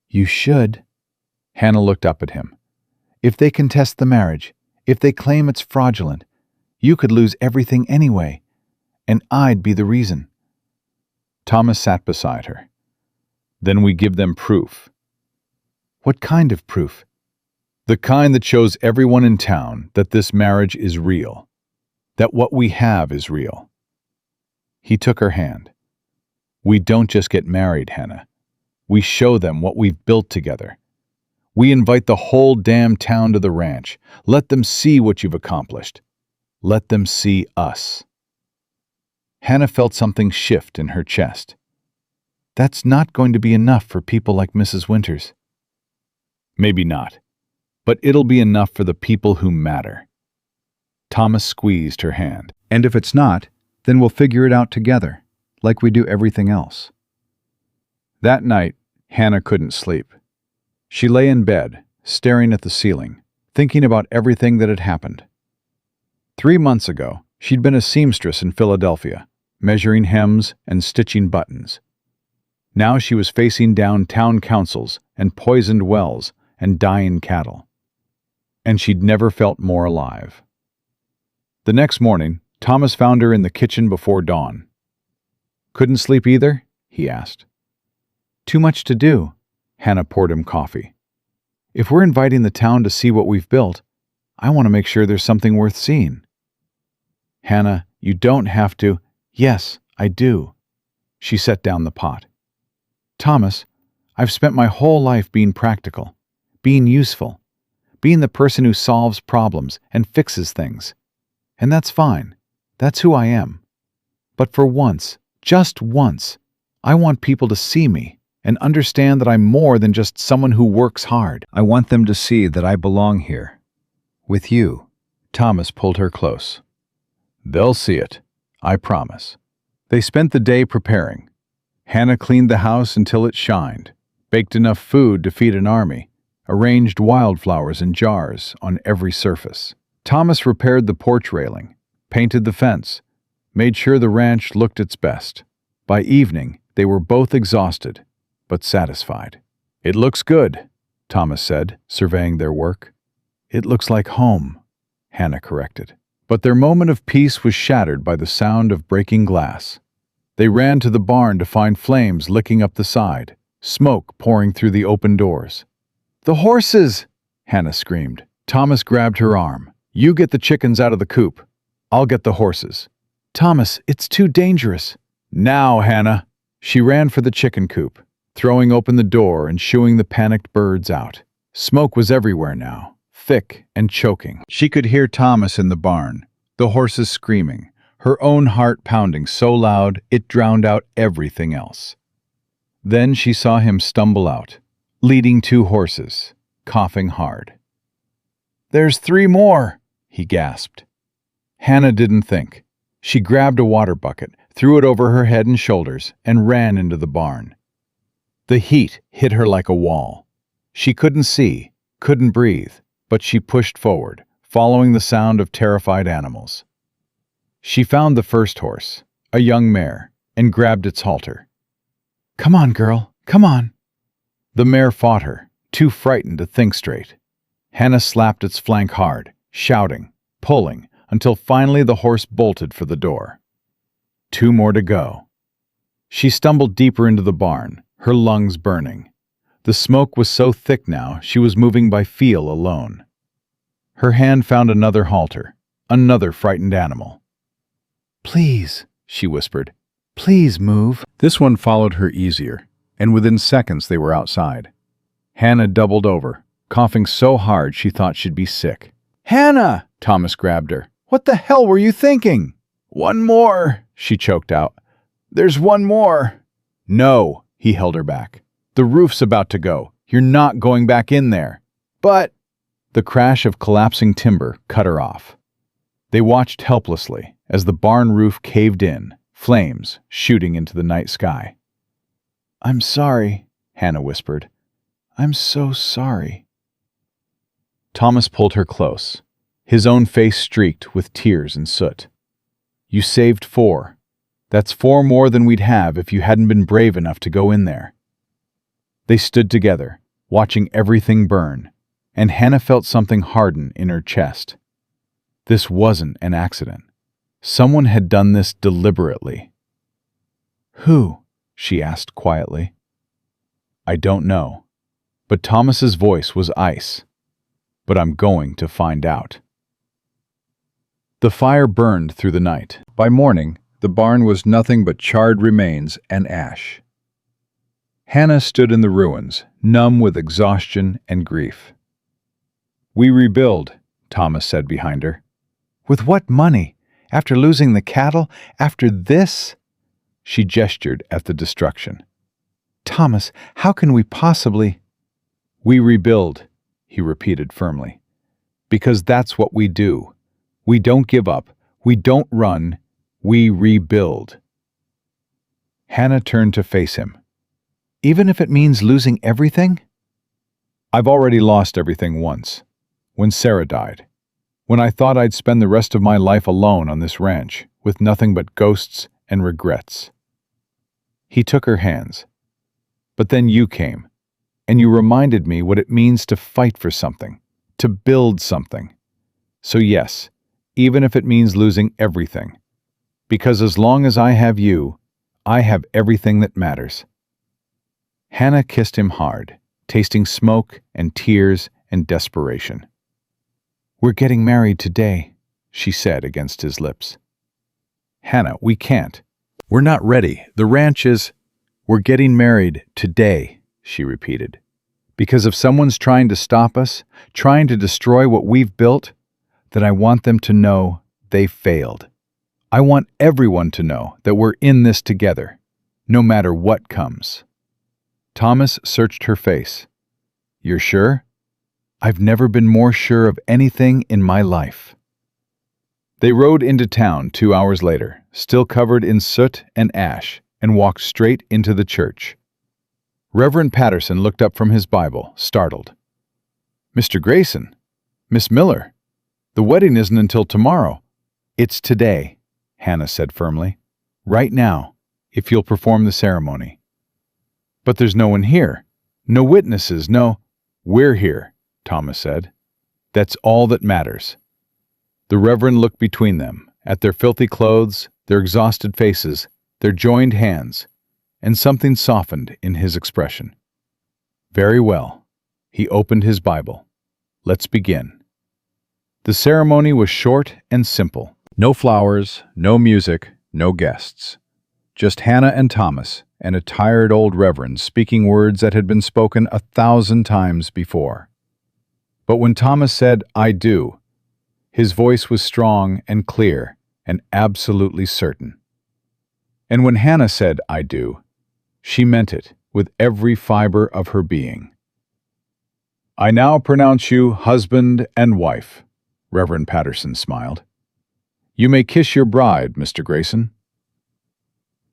You should. Hannah looked up at him. If they contest the marriage, if they claim it's fraudulent, you could lose everything anyway, and I'd be the reason. Thomas sat beside her. Then we give them proof. What kind of proof? The kind that shows everyone in town that this marriage is real. That what we have is real. He took her hand. We don't just get married, Hannah. We show them what we've built together. We invite the whole damn town to the ranch. Let them see what you've accomplished. Let them see us. Hannah felt something shift in her chest. That's not going to be enough for people like Mrs. Winters. Maybe not, but it'll be enough for the people who matter. Thomas squeezed her hand. And if it's not, then we'll figure it out together, like we do everything else. That night, Hannah couldn't sleep. She lay in bed, staring at the ceiling, thinking about everything that had happened. 3 months ago, she'd been a seamstress in Philadelphia, measuring hems and stitching buttons. Now she was facing down town councils and poisoned wells and dying cattle. And she'd never felt more alive. The next morning, Thomas found her in the kitchen before dawn. Couldn't sleep either? He asked. Too much to do. Hannah poured him coffee. If we're inviting the town to see what we've built, I want to make sure there's something worth seeing. Hannah, you don't have to. Yes, I do. She set down the pot. Thomas, I've spent my whole life being practical, being useful, being the person who solves problems and fixes things. And that's fine. That's who I am. But for once, just once, I want people to see me and understand that I'm more than just someone who works hard. I want them to see that I belong here. With you. Thomas pulled her close. They'll see it, I promise. They spent the day preparing. Hannah cleaned the house until it shined, baked enough food to feed an army, arranged wildflowers in jars on every surface. Thomas repaired the porch railing, painted the fence, made sure the ranch looked its best. By evening, they were both exhausted, but satisfied. It looks good, Thomas said, surveying their work. It looks like home, Hannah corrected. But their moment of peace was shattered by the sound of breaking glass. They ran to the barn to find flames licking up the side, smoke pouring through the open doors. The horses! Hannah screamed. Thomas grabbed her arm. You get the chickens out of the coop. I'll get the horses. Thomas, it's too dangerous. Now, Hannah! She ran for the chicken coop, throwing open the door and shooing the panicked birds out. Smoke was everywhere now, thick and choking. She could hear Thomas in the barn, the horses screaming, her own heart pounding so loud it drowned out everything else. Then she saw him stumble out, leading 2 horses, coughing hard. There's 3 more, he gasped. Hannah didn't think. She grabbed a water bucket, threw it over her head and shoulders, and ran into the barn. The heat hit her like a wall. She couldn't see, couldn't breathe, but she pushed forward, following the sound of terrified animals. She found the first horse, a young mare, and grabbed its halter. "Come on, girl, come on." The mare fought her, too frightened to think straight. Hannah slapped its flank hard, shouting, pulling, until finally the horse bolted for the door. 2 more to go. She stumbled deeper into the barn, her lungs burning. The smoke was so thick now she was moving by feel alone. Her hand found another halter, another frightened animal. "Please," she whispered, "please move." This one followed her easier, and within seconds they were outside. Hannah doubled over, coughing so hard she thought she'd be sick. "Hannah!" Thomas grabbed her. "What the hell were you thinking?" "One more," she choked out. "There's one more." "No," he held her back. "The roof's about to go. You're not going back in there." "But—" The crash of collapsing timber cut her off. They watched helplessly as the barn roof caved in, flames shooting into the night sky. "I'm sorry," Hannah whispered. "I'm so sorry." Thomas pulled her close, his own face streaked with tears and soot. "You saved 4. That's 4 more than we'd have if you hadn't been brave enough to go in there." They stood together, watching everything burn, and Hannah felt something harden in her chest. This wasn't an accident. Someone had done this deliberately. "Who?" she asked quietly. "I don't know." But Thomas's voice was ice. "But I'm going to find out." The fire burned through the night. By morning, the barn was nothing but charred remains and ash. Hannah stood in the ruins, numb with exhaustion and grief. "We rebuild," Thomas said behind her. "With what money? After losing the cattle? After this?" She gestured at the destruction. "Thomas, how can we possibly—" "We rebuild," he repeated firmly. "Because that's what we do. We don't give up. We don't run. We rebuild." Hannah turned to face him. "Even if it means losing everything?" "I've already lost everything once. When Sarah died. When I thought I'd spend the rest of my life alone on this ranch, with nothing but ghosts and regrets." He took her hands. "But then you came, and you reminded me what it means to fight for something, to build something. So yes, even if it means losing everything. Because as long as I have you, I have everything that matters." Hannah kissed him hard, tasting smoke and tears and desperation. "We're getting married today," she said against his lips. "Hannah, we can't. We're not ready. The ranch is—" "We're getting married today," she repeated. "Because if someone's trying to stop us, trying to destroy what we've built, then I want them to know they failed. I want everyone to know that we're in this together, no matter what comes." Thomas searched her face. "You're sure?" "I've never been more sure of anything in my life." They rode into town 2 hours later, still covered in soot and ash, and walked straight into the church. Reverend Patterson looked up from his Bible, startled. "Mr. Grayson? Miss Miller? The wedding isn't until tomorrow." "It's today," Hannah said firmly. "Right now, if you'll perform the ceremony." "But there's no one here. No witnesses, no—" "We're here," Thomas said. "That's all that matters." The Reverend looked between them, at their filthy clothes, their exhausted faces, their joined hands, and something softened in his expression. "Very well." He opened his Bible. "Let's begin." The ceremony was short and simple. No flowers, no music, no guests. Just Hannah and Thomas, and a tired old reverend speaking words that had been spoken 1,000 times before. But when Thomas said, "I do," his voice was strong and clear and absolutely certain. And when Hannah said, "I do," she meant it with every fiber of her being. "I now pronounce you husband and wife," Reverend Patterson smiled. You may kiss your bride, Mr. Grayson.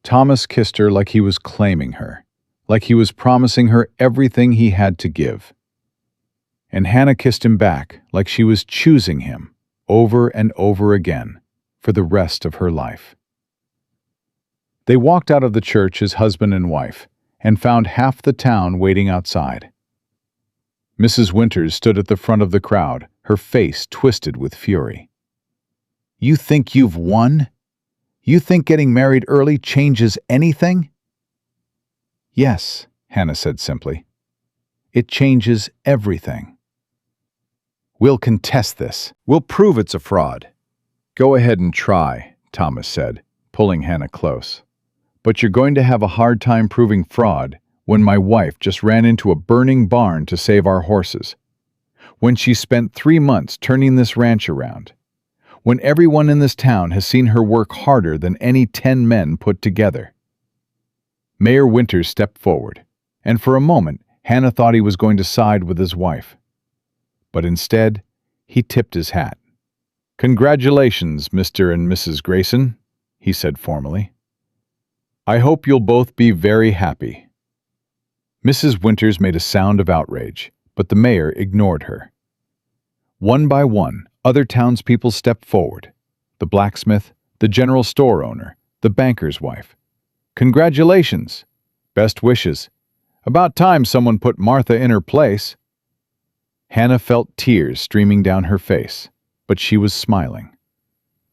Thomas kissed her like he was claiming her, like he was promising her everything he had to give. And Hannah kissed him back like she was choosing him over and over again for the rest of her life. They walked out of the church as husband and wife and found half the town waiting outside. Mrs. Winters stood at the front of the crowd, her face twisted with fury. You think you've won? You think getting married early changes anything? Yes, Hannah said simply. It changes everything. We'll contest this. We'll prove it's a fraud. Go ahead and try, Thomas said, pulling Hannah close. But you're going to have a hard time proving fraud when my wife just ran into a burning barn to save our horses. When she spent 3 months turning this ranch around. When everyone in this town has seen her work harder than any 10 men put together. Mayor Winters stepped forward, and for a moment, Hannah thought he was going to side with his wife. But instead, he tipped his hat. Congratulations, Mr. and Mrs. Grayson, he said formally. I hope you'll both be very happy. Mrs. Winters made a sound of outrage, but the mayor ignored her. One by one, other townspeople stepped forward. The blacksmith, the general store owner, the banker's wife. Congratulations. Best wishes. About time someone put Martha in her place. Hannah felt tears streaming down her face, but she was smiling.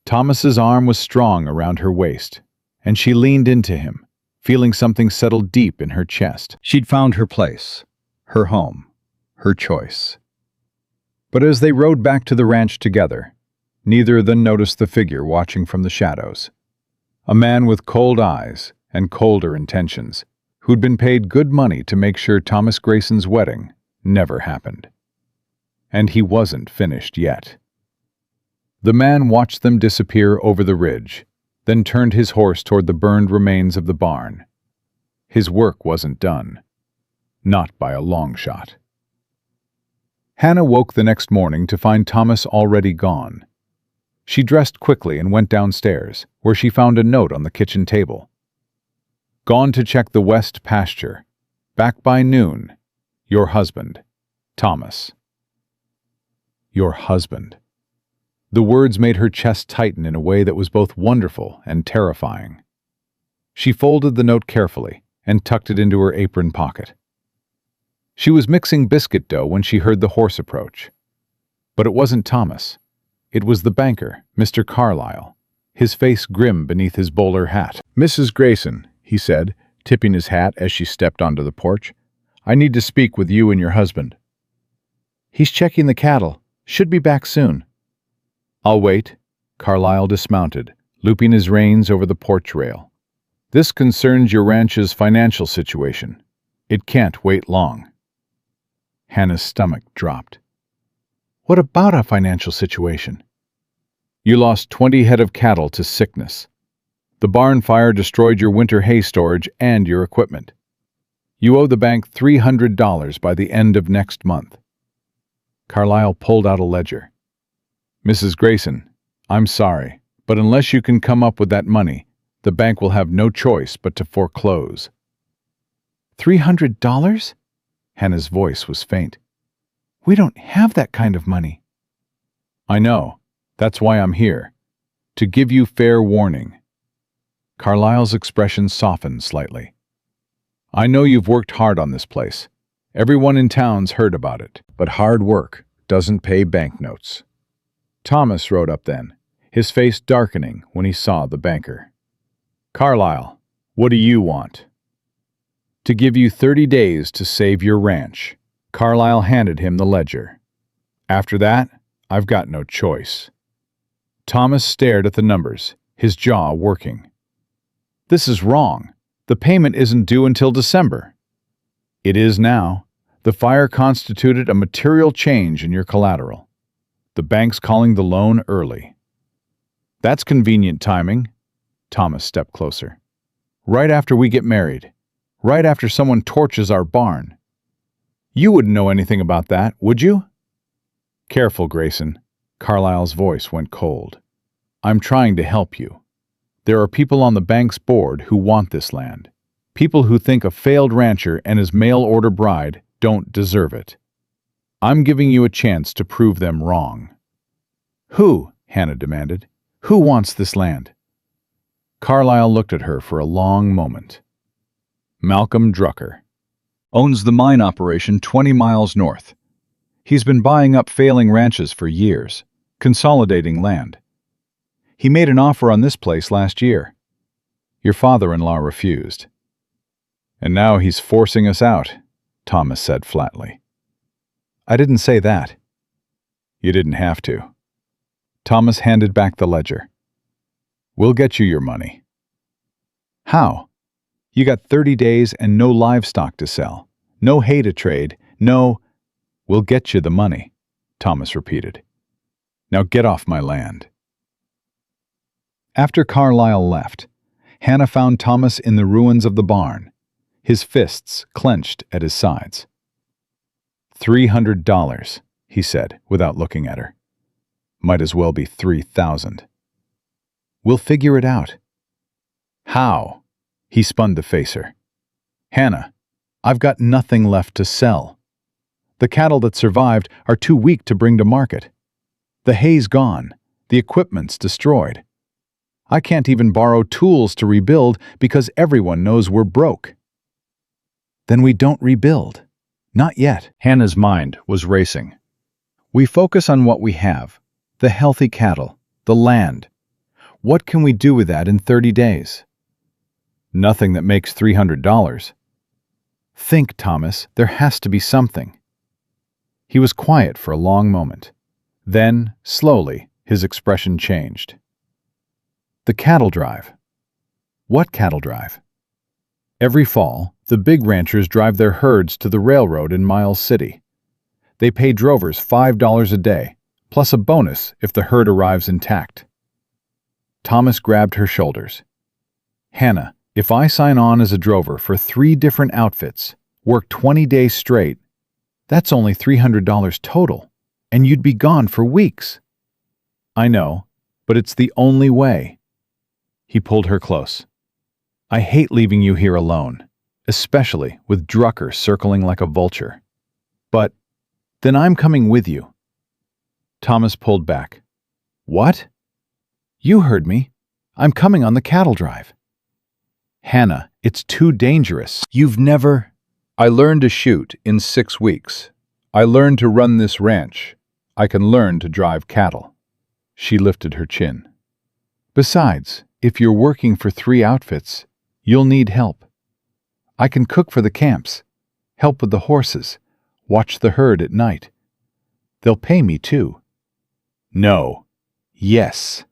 Thomas's arm was strong around her waist, and she leaned into him, feeling something settle deep in her chest. She'd found her place, her home, her choice. But as they rode back to the ranch together, neither of them noticed the figure watching from the shadows. A man with cold eyes and colder intentions, who'd been paid good money to make sure Thomas Grayson's wedding never happened. And he wasn't finished yet. The man watched them disappear over the ridge, then turned his horse toward the burned remains of the barn. His work wasn't done. Not by a long shot. Hannah woke the next morning to find Thomas already gone. She dressed quickly and went downstairs, where she found a note on the kitchen table. Gone to check the west pasture. Back by noon. Your husband, Thomas. Your husband. The words made her chest tighten in a way that was both wonderful and terrifying. She folded the note carefully and tucked it into her apron pocket. She was mixing biscuit dough when she heard the horse approach. But it wasn't Thomas. It was the banker, Mr. Carlyle, his face grim beneath his bowler hat. Mrs. Grayson, he said, tipping his hat as she stepped onto the porch, I need to speak with you and your husband. He's checking the cattle. Should be back soon. I'll wait. Carlyle dismounted, looping his reins over the porch rail. This concerns your ranch's financial situation. It can't wait long. Hannah's stomach dropped. What about our financial situation? You lost 20 head of cattle to sickness. The barn fire destroyed your winter hay storage and your equipment. You owe the bank $300 by the end of next month. Carlyle pulled out a ledger. Mrs. Grayson, I'm sorry, but unless you can come up with that money, the bank will have no choice but to foreclose. $300? Hannah's voice was faint. We don't have that kind of money. I know. That's why I'm here. To give you fair warning. Carlyle's expression softened slightly. I know you've worked hard on this place. Everyone in town's heard about it. But hard work doesn't pay banknotes. Thomas rode up then, his face darkening when he saw the banker. Carlyle, what do you want? To give you 30 days to save your ranch. Carlyle handed him the ledger. After that, I've got no choice. Thomas stared at the numbers, his jaw working. This is wrong. The payment isn't due until December. It is now. The fire constituted a material change in your collateral. The bank's calling the loan early. That's convenient timing. Thomas stepped closer. Right after we get married. Right after someone torches our barn. You wouldn't know anything about that, would you? Careful, Grayson. Carlyle's voice went cold. I'm trying to help you. There are people on the bank's board who want this land. People who think a failed rancher and his mail-order bride don't deserve it. I'm giving you a chance to prove them wrong." "Who?" Hannah demanded. "Who wants this land?" Carlyle looked at her for a long moment. "Malcolm Drucker. Owns the mine operation 20 miles north. He's been buying up failing ranches for years, consolidating land. He made an offer on this place last year. Your father-in-law refused. And now he's forcing us out," Thomas said flatly. "I didn't say that." "You didn't have to." Thomas handed back the ledger. "We'll get you your money." "How?" "You got 30 days and no livestock to sell. No hay to trade. No—" "We'll get you the money," Thomas repeated. "Now get off my land." After Carlyle left, Hannah found Thomas in the ruins of the barn, his fists clenched at his sides. $300, he said, without looking at her. Might as well be 3,000. "We'll figure it out." "How?" He spun to face her. "Hannah, I've got nothing left to sell. The cattle that survived are too weak to bring to market. The hay's gone, the equipment's destroyed. I can't even borrow tools to rebuild because everyone knows we're broke." "Then we don't rebuild." "Not yet." Hannah's mind was racing. "We focus on what we have, the healthy cattle, the land. What can we do with that in 30 days? "Nothing that makes $300. "Think, Thomas, there has to be something." He was quiet for a long moment. Then, slowly, his expression changed. "The cattle drive." "What cattle drive?" "Every fall, the big ranchers drive their herds to the railroad in Miles City. They pay drovers $5 a day, plus a bonus if the herd arrives intact." Thomas grabbed her shoulders. "Hannah, if I sign on as a drover for 3 different outfits, work 20 days straight, that's only $300 total, and you'd be gone for weeks." "I know, but it's the only way." He pulled her close. "I hate leaving you here alone, especially with Drucker circling like a vulture. But then I'm coming with you." Thomas pulled back. "What?" "You heard me. I'm coming on the cattle drive." "Hannah, it's too dangerous. You've never—" "I learned to shoot in 6 weeks. I learned to run this ranch. I can learn to drive cattle." She lifted her chin. "Besides, if you're working for 3 outfits, you'll need help. I can cook for the camps, help with the horses, watch the herd at night. They'll pay me too." "No." "Yes."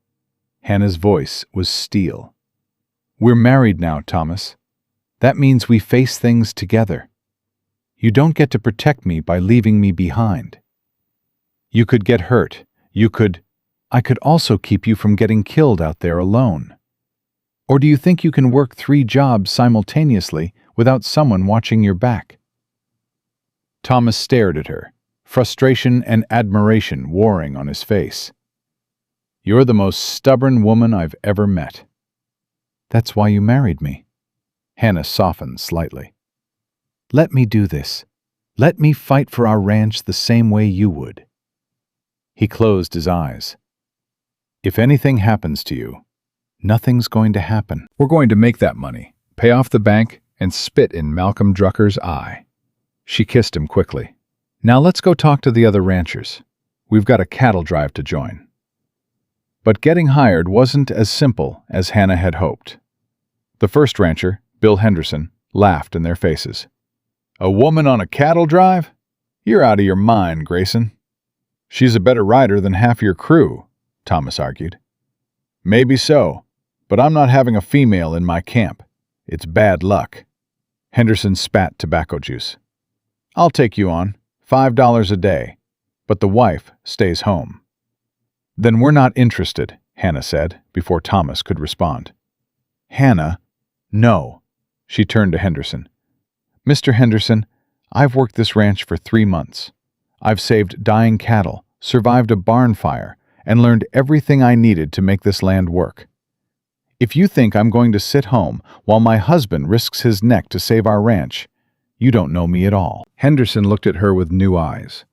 Hannah's voice was steel. "We're married now, Thomas. That means we face things together. You don't get to protect me by leaving me behind. You could get hurt. I could also keep you from getting killed out there alone. Or do you think you can work 3 jobs simultaneously without someone watching your back?" Thomas stared at her, frustration and admiration warring on his face. "You're the most stubborn woman I've ever met." "That's why you married me." Hannah softened slightly. "Let me do this. Let me fight for our ranch the same way you would." He closed his eyes. "If anything happens to you, nothing's going to happen. We're going to make that money, pay off the bank, and spit in Malcolm Drucker's eye." She kissed him quickly. "Now let's go talk to the other ranchers. We've got a cattle drive to join." But getting hired wasn't as simple as Hannah had hoped. The first rancher, Bill Henderson, laughed in their faces. "A woman on a cattle drive? You're out of your mind, Grayson." "She's a better rider than half your crew," Thomas argued. "Maybe so, but I'm not having a female in my camp. It's bad luck." Henderson spat tobacco juice. "I'll take you on, $5 a day, but the wife stays home." "Then we're not interested," Hannah said, before Thomas could respond. "Hannah, no." She turned to Henderson. "Mr. Henderson, I've worked this ranch for 3 months. I've saved dying cattle, survived a barn fire, and learned everything I needed to make this land work. If you think I'm going to sit home while my husband risks his neck to save our ranch, you don't know me at all." Henderson looked at her with new eyes.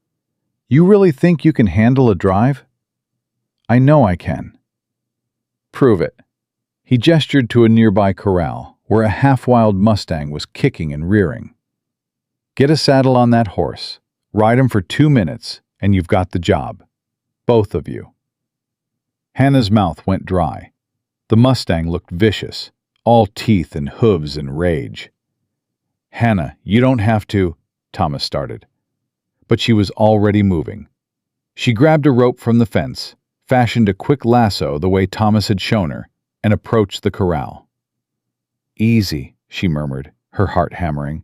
"You really think you can handle a drive?" "I know I can." "Prove it." He gestured to a nearby corral where a half-wild Mustang was kicking and rearing. "Get a saddle on that horse, ride him for 2 minutes, and you've got the job. Both of you." Hannah's mouth went dry. The Mustang looked vicious, all teeth and hooves and rage. "Hannah, you don't have to," Thomas started. But she was already moving. She grabbed a rope from the fence, fashioned a quick lasso the way Thomas had shown her, and approached the corral. "Easy," she murmured, her heart hammering.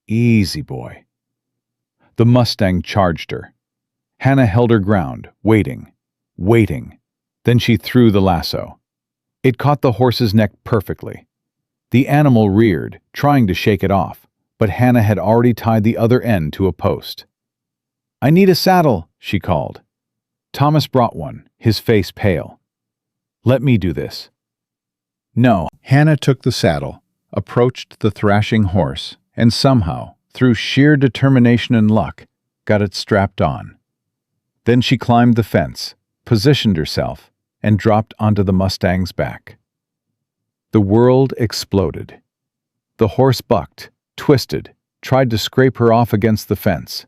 "Easy, boy." The Mustang charged her. Hannah held her ground, waiting. Then she threw the lasso. It caught the horse's neck perfectly. The animal reared, trying to shake it off, but Hannah had already tied the other end to a post. "I need a saddle," she called. Thomas brought one, his face pale. "Let me do this." "No." Hannah took the saddle, approached the thrashing horse, and somehow, through sheer determination and luck, got it strapped on. Then she climbed the fence, positioned herself, and dropped onto the Mustang's back. The world exploded. The horse bucked, twisted, tried to scrape her off against the fence.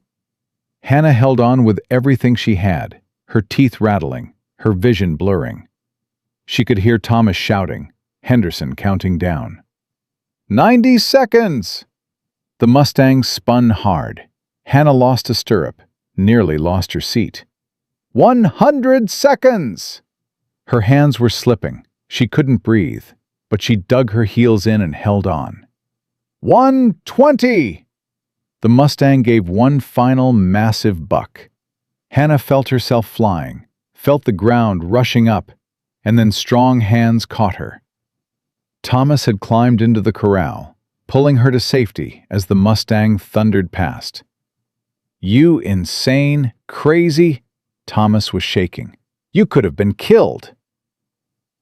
Hannah held on with everything she had, her teeth rattling, her vision blurring. She could hear Thomas shouting, Henderson counting down. 90 seconds! The Mustang spun hard. Hannah lost a stirrup, nearly lost her seat. 100 seconds! Her hands were slipping. She couldn't breathe, but she dug her heels in and held on. 120! The Mustang gave one final massive buck. Hannah felt herself flying, felt the ground rushing up, and then strong hands caught her. Thomas had climbed into the corral, pulling her to safety as the Mustang thundered past. "You insane, crazy..." Thomas was shaking. "You could have been killed."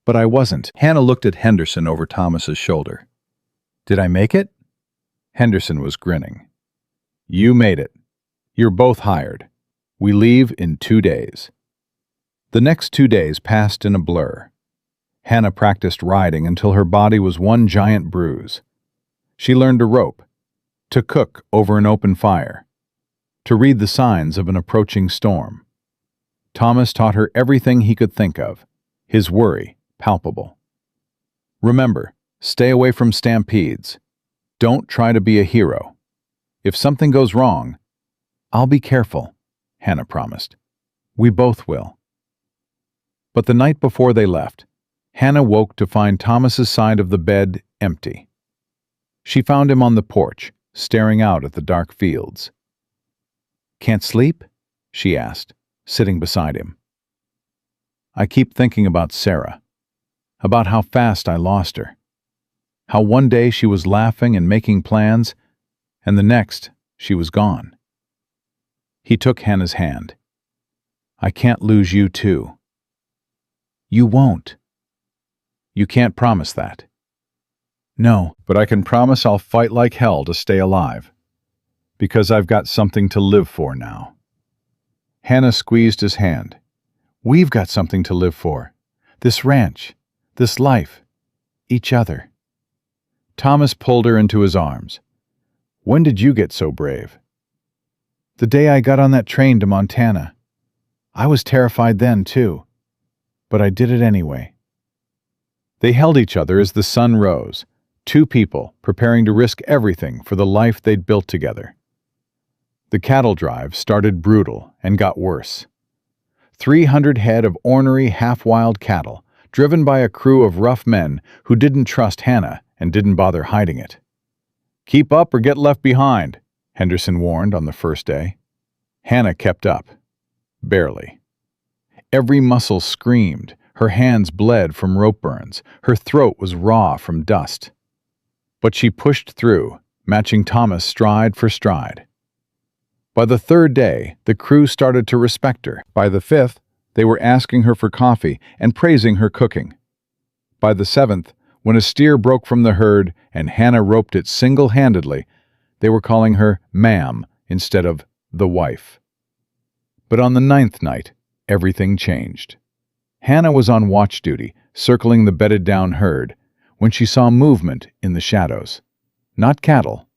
But I wasn't. Hannah looked at Henderson over Thomas's shoulder. "Did I make it?" Henderson was grinning. "You made it. You're both hired. We leave in 2 days." The next 2 days passed in a blur. Hannah practiced riding until her body was one giant bruise. She learned to rope, to cook over an open fire, to read the signs of an approaching storm. Thomas taught her everything he could think of, his worry palpable. "Remember, stay away from stampedes. Don't try to be a hero. If something goes wrong, I'll be careful," Hannah promised. "We both will." But the night before they left, Hannah woke to find Thomas's side of the bed empty. She found him on the porch, staring out at the dark fields. "Can't sleep?" she asked, sitting beside him. "I keep thinking about Sarah, about how fast I lost her, how one day she was laughing and making plans, and the next she was gone." He took Hannah's hand. "I can't lose you too." "You won't." "You can't promise that." "No, but I can promise I'll fight like hell to stay alive, because I've got something to live for now." Hannah squeezed his hand. "We've got something to live for. This ranch, this life, each other." Thomas pulled her into his arms. "When did you get so brave?" "The day I got on that train to Montana. I was terrified then, too. But I did it anyway." They held each other as the sun rose, two people preparing to risk everything for the life they'd built together. The cattle drive started brutal and got worse. 300 head of ornery, half-wild cattle, driven by a crew of rough men who didn't trust Hannah and didn't bother hiding it. "Keep up or get left behind," Henderson warned on the first day. Hannah kept up. Barely. Every muscle screamed, her hands bled from rope burns, her throat was raw from dust. But she pushed through, matching Thomas stride for stride. By the third day, the crew started to respect her. By the fifth, They were asking her for coffee and praising her cooking. By the 7th, when a steer broke from the herd and Hannah roped it single-handedly, they were calling her ma'am instead of the wife. But on the 9th night, everything changed. Hannah was on watch duty, circling the bedded-down herd, when she saw movement in the shadows. Not cattle,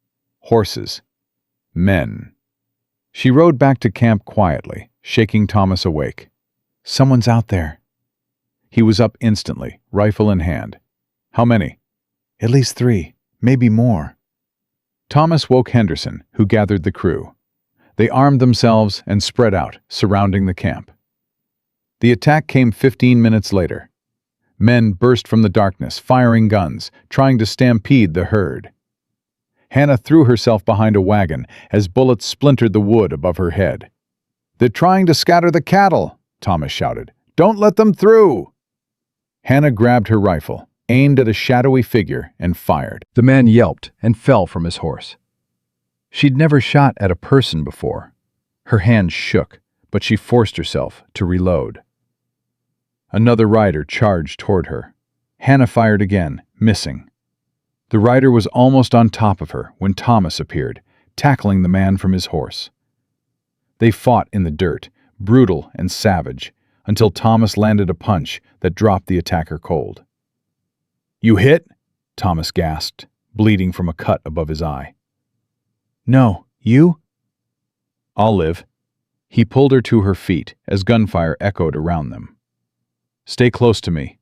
horses, men. She rode back to camp quietly, shaking Thomas awake. "Someone's out there." He was up instantly, rifle in hand. "How many?" "At least 3, maybe more." Thomas woke Henderson, who gathered the crew. They armed themselves and spread out, surrounding the camp. The attack came 15 minutes later. Men burst from the darkness, firing guns, trying to stampede the herd. Hannah threw herself behind a wagon as bullets splintered the wood above her head. "They're trying to scatter the cattle," Thomas shouted. "Don't let them through!" Hannah grabbed her rifle, aimed at a shadowy figure, and fired. The man yelped and fell from his horse. She'd never shot at a person before. Her hands shook, but she forced herself to reload. Another rider charged toward her. Hannah fired again, missing. The rider was almost on top of her when Thomas appeared, tackling the man from his horse. They fought in the dirt, brutal and savage, until Thomas landed a punch that dropped the attacker cold. "You hit?" Thomas gasped, bleeding from a cut above his eye. "No, you?" "I'll live." He pulled her to her feet as gunfire echoed around them. "Stay close to me."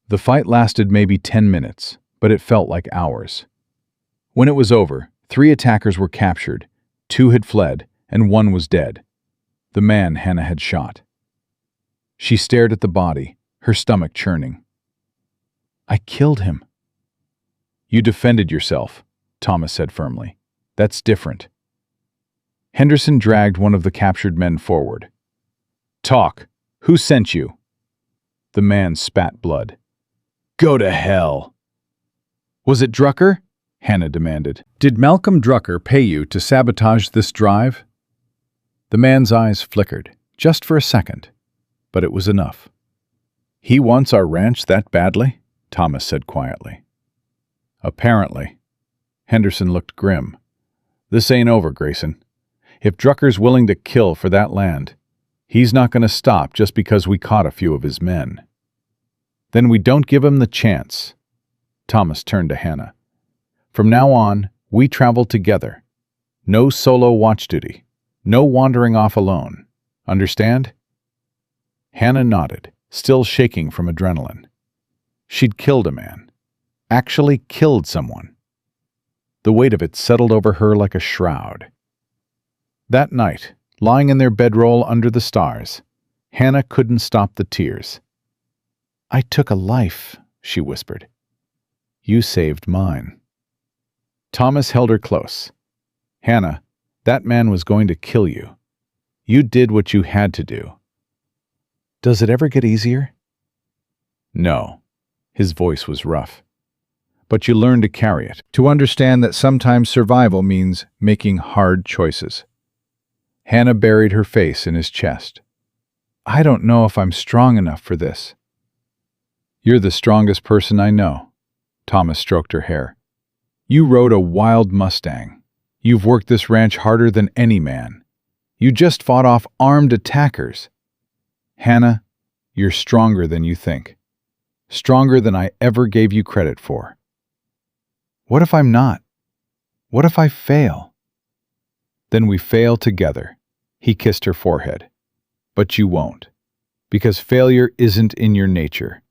The fight lasted maybe 10 minutes, but it felt like hours. When it was over, 3 attackers were captured, 2 had fled, and 1 was dead. The man Hannah had shot. She stared at the body, her stomach churning. "I killed him." "You defended yourself," Thomas said firmly. "That's different." Henderson dragged one of the captured men forward. "Talk. Who sent you?" The man spat blood. "Go to hell." "Was it Drucker?" Hannah demanded. "Did Malcolm Drucker pay you to sabotage this drive?" The man's eyes flickered, just for a second, but it was enough. "He wants our ranch that badly?" Thomas said quietly. "Apparently." Henderson looked grim. "This ain't over, Grayson. If Drucker's willing to kill for that land, he's not going to stop just because we caught a few of his men." "Then we don't give him the chance." Thomas turned to Hannah. "From now on, we travel together. No solo watch duty. No wandering off alone. Understand?" Hannah nodded, still shaking from adrenaline. She'd killed a man. Actually killed someone. The weight of it settled over her like a shroud. That night, lying in their bedroll under the stars, Hannah couldn't stop the tears. "I took a life," she whispered. "You saved mine." Thomas held her close. "Hannah, that man was going to kill you. You did what you had to do." "Does it ever get easier?" "No." His voice was rough. "But you learn to carry it, to understand that sometimes survival means making hard choices." Hannah buried her face in his chest. "I don't know if I'm strong enough for this." "You're the strongest person I know." Thomas stroked her hair. "You rode a wild Mustang. You've worked this ranch harder than any man. You just fought off armed attackers. Hannah, you're stronger than you think. Stronger than I ever gave you credit for." "What if I'm not? What if I fail?" "Then we fail together." He kissed her forehead. "But you won't. Because failure isn't in your nature.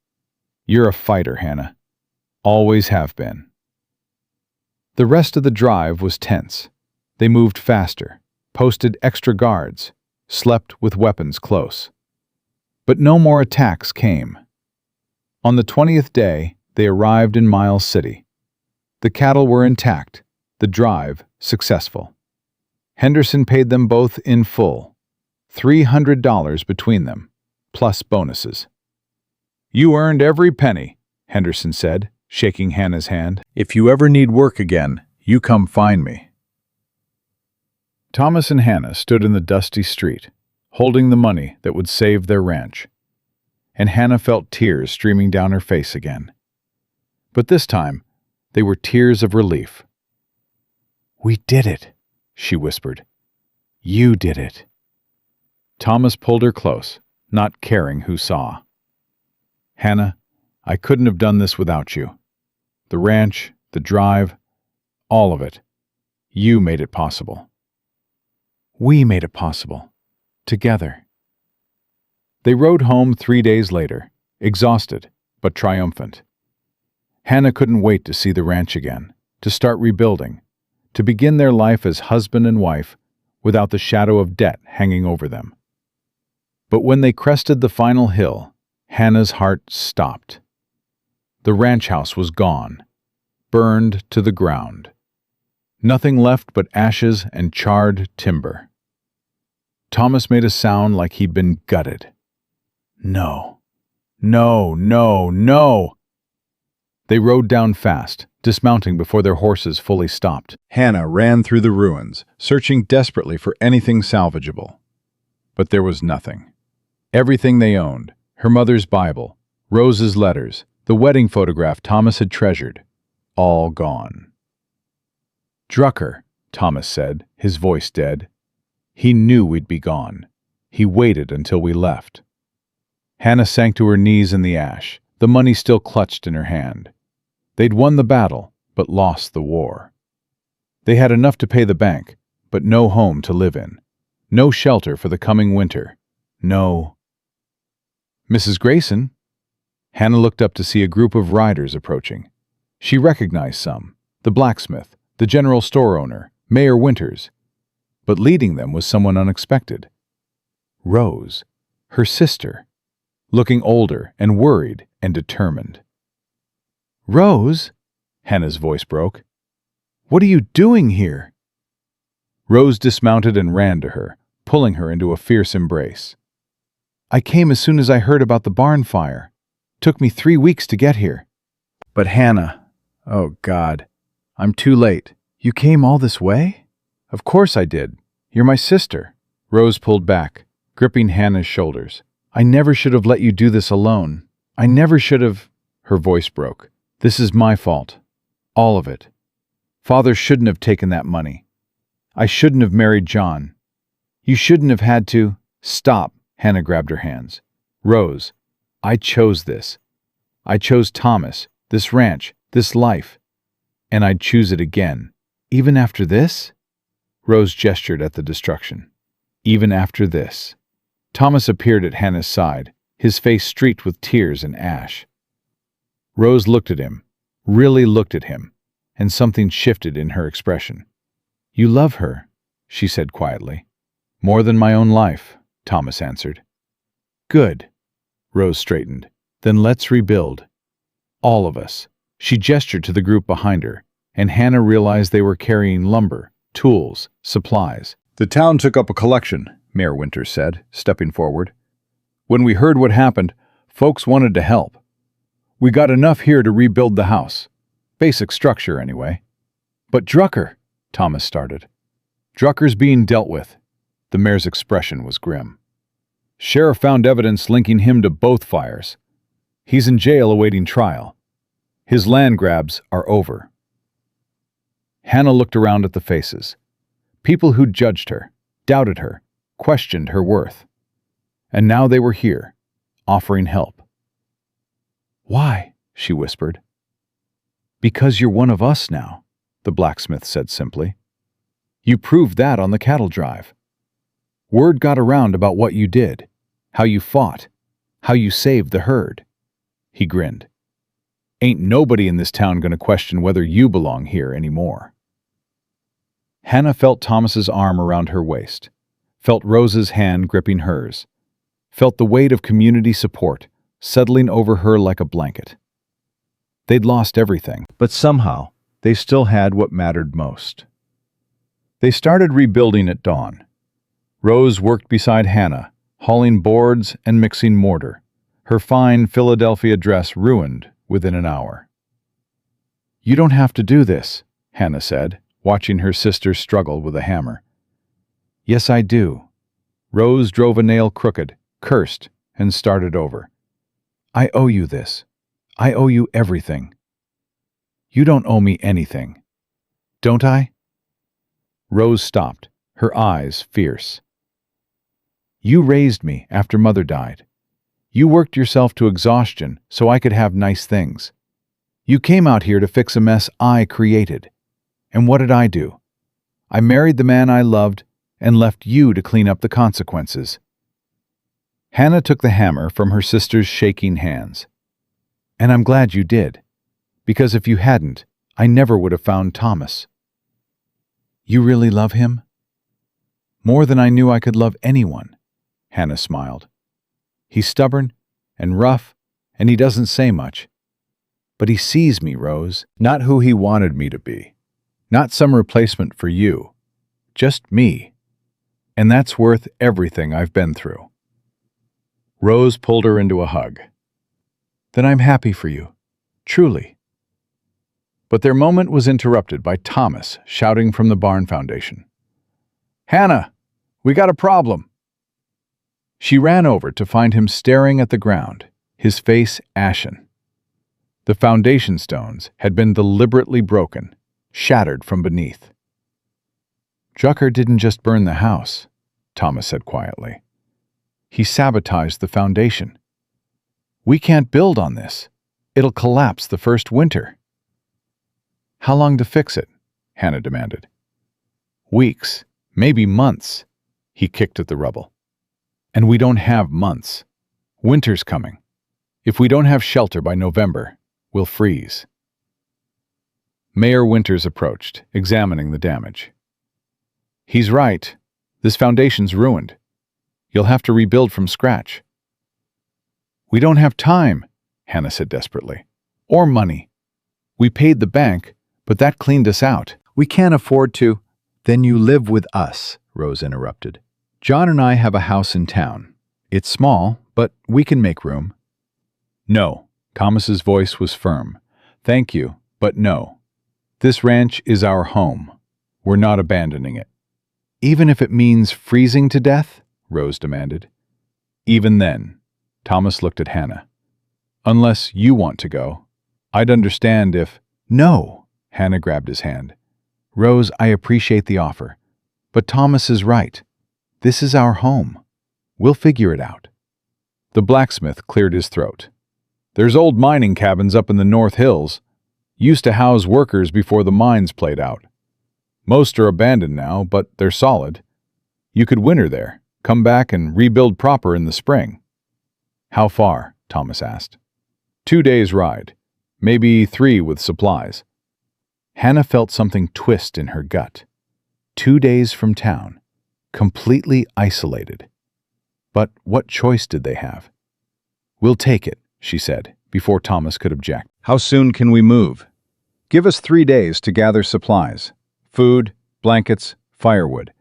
You're a fighter, Hannah. Always have been." The rest of the drive was tense. They moved faster, posted extra guards, slept with weapons close. But no more attacks came. On the 20th day, they arrived in Miles City. The cattle were intact, the drive successful. Henderson paid them both in full, $300 between them, plus bonuses. "You earned every penny," Henderson said, shaking Hannah's hand. "If you ever need work again, you come find me." Thomas and Hannah stood in the dusty street, holding the money that would save their ranch. And Hannah felt tears streaming down her face again. But this time, they were tears of relief. "We did it," she whispered. "You did it." Thomas pulled her close, not caring who saw. "Hannah, I couldn't have done this without you. The ranch, the drive, all of it. You made it possible." "We made it possible. Together." They rode home 3 days later, exhausted but triumphant. Hannah couldn't wait to see the ranch again, to start rebuilding, to begin their life as husband and wife without the shadow of debt hanging over them. But when they crested the final hill, Hannah's heart stopped. The ranch house was gone, burned to the ground. Nothing left but ashes and charred timber. Thomas made a sound like he'd been gutted. "No, no, no, no!" They rode down fast, dismounting before their horses fully stopped. Hannah ran through the ruins, searching desperately for anything salvageable. But there was nothing. Everything they owned, her mother's Bible, Rose's letters, the wedding photograph Thomas had treasured, all gone. "Drucker," Thomas said, his voice dead. "He knew we'd be gone. He waited until we left." Hannah sank to her knees in the ash, the money still clutched in her hand. They'd won the battle, but lost the war. They had enough to pay the bank, but no home to live in. No shelter for the coming winter. No... "Mrs. Grayson?" Hannah looked up to see a group of riders approaching. She recognized some, the blacksmith, the general store owner, Mayor Winters. But leading them was someone unexpected. Rose, her sister, looking older and worried and determined. "Rose?" Hannah's voice broke. "What are you doing here?" Rose dismounted and ran to her, pulling her into a fierce embrace. "I came as soon as I heard about the barn fire. Took me 3 weeks to get here." "But Hannah, oh God, I'm too late. You came all this way?" "Of course I did. You're my sister." Rose pulled back, gripping Hannah's shoulders. "I never should have let you do this alone. I never should have..." Her voice broke. "This is my fault. All of it. Father shouldn't have taken that money. I shouldn't have married John. You shouldn't have had to..." "Stop," Hannah grabbed her hands. "Rose, I chose this. I chose Thomas, this ranch, this life. And I'd choose it again. Even after this?" Rose gestured at the destruction. "Even after this." Thomas appeared at Hannah's side, his face streaked with tears and ash. Rose looked at him, really looked at him, and something shifted in her expression. "You love her," she said quietly. "More than my own life," Thomas answered. "Good." Rose straightened. "Then let's rebuild. All of us." She gestured to the group behind her, and Hannah realized they were carrying lumber, tools, supplies. "The town took up a collection," Mayor Winters said, stepping forward. "When we heard what happened, folks wanted to help. We got enough here to rebuild the house. Basic structure, anyway." "But Drucker," Thomas started. "Drucker's being dealt with." The mayor's expression was grim. "Sheriff found evidence linking him to both fires. He's in jail awaiting trial. His land grabs are over." Hannah looked around at the faces. People who'd judged her, doubted her, questioned her worth. And now they were here, offering help. "Why?" she whispered. "Because you're one of us now," the blacksmith said simply. "You proved that on the cattle drive. Word got around about what you did, how you fought, how you saved the herd." He grinned. "Ain't nobody in this town gonna question whether you belong here anymore." Hannah felt Thomas's arm around her waist, felt Rose's hand gripping hers, felt the weight of community support settling over her like a blanket. They'd lost everything, but somehow they still had what mattered most. They started rebuilding at dawn. Rose worked beside Hannah, hauling boards and mixing mortar, her fine Philadelphia dress ruined within an hour. "You don't have to do this," Hannah said, watching her sister struggle with a hammer. "Yes, I do." Rose drove a nail crooked, cursed, and started over. I owe you this. I owe you everything. You don't owe me anything. Don't I? Rose stopped, her eyes fierce. You raised me after Mother died. You worked yourself to exhaustion so I could have nice things. You came out here to fix a mess I created. And what did I do? I married the man I loved and left you to clean up the consequences. Hannah took the hammer from her sister's shaking hands. And I'm glad you did, because if you hadn't, I never would have found Thomas. You really love him? More than I knew I could love anyone, Hannah smiled. He's stubborn and rough, and he doesn't say much. But he sees me, Rose, not who he wanted me to be. Not some replacement for you. Just me. And that's worth everything I've been through. Rose pulled her into a hug. Then I'm happy for you. Truly. But their moment was interrupted by Thomas shouting from the barn foundation. Hannah, we got a problem. She ran over to find him staring at the ground, his face ashen. The foundation stones had been deliberately broken, shattered from beneath. Jucker didn't just burn the house, Thomas said quietly. He sabotaged the foundation. We can't build on this. It'll collapse the first winter. How long to fix it? Hannah demanded. Weeks, maybe months. He kicked at the rubble. And we don't have months. Winter's coming. If we don't have shelter by November, we'll freeze. Mayor Winters approached, examining the damage. He's right. This foundation's ruined. You'll have to rebuild from scratch. We don't have time, Hannah said desperately. Or money. We paid the bank, but that cleaned us out. We can't afford to. Then you live with us, Rose interrupted. John and I have a house in town. It's small, but we can make room. No, Thomas's voice was firm. Thank you, but no. This ranch is our home. We're not abandoning it. Even if it means freezing to death? Rose demanded. Even then, Thomas looked at Hannah. Unless you want to go. I'd understand if... No, Hannah grabbed his hand. Rose, I appreciate the offer. But Thomas is right. This is our home. We'll figure it out. The blacksmith cleared his throat. There's old mining cabins up in the North Hills. Used to house workers before the mines played out. Most are abandoned now, but they're solid. You could winter there, come back and rebuild proper in the spring. How far? Thomas asked. 2 days' ride, maybe 3 with supplies. Hannah felt something twist in her gut. 2 days from town, completely isolated. But what choice did they have? We'll take it, she said, before Thomas could object. How soon can we move? Give us 3 days to gather supplies. Food, blankets, firewood.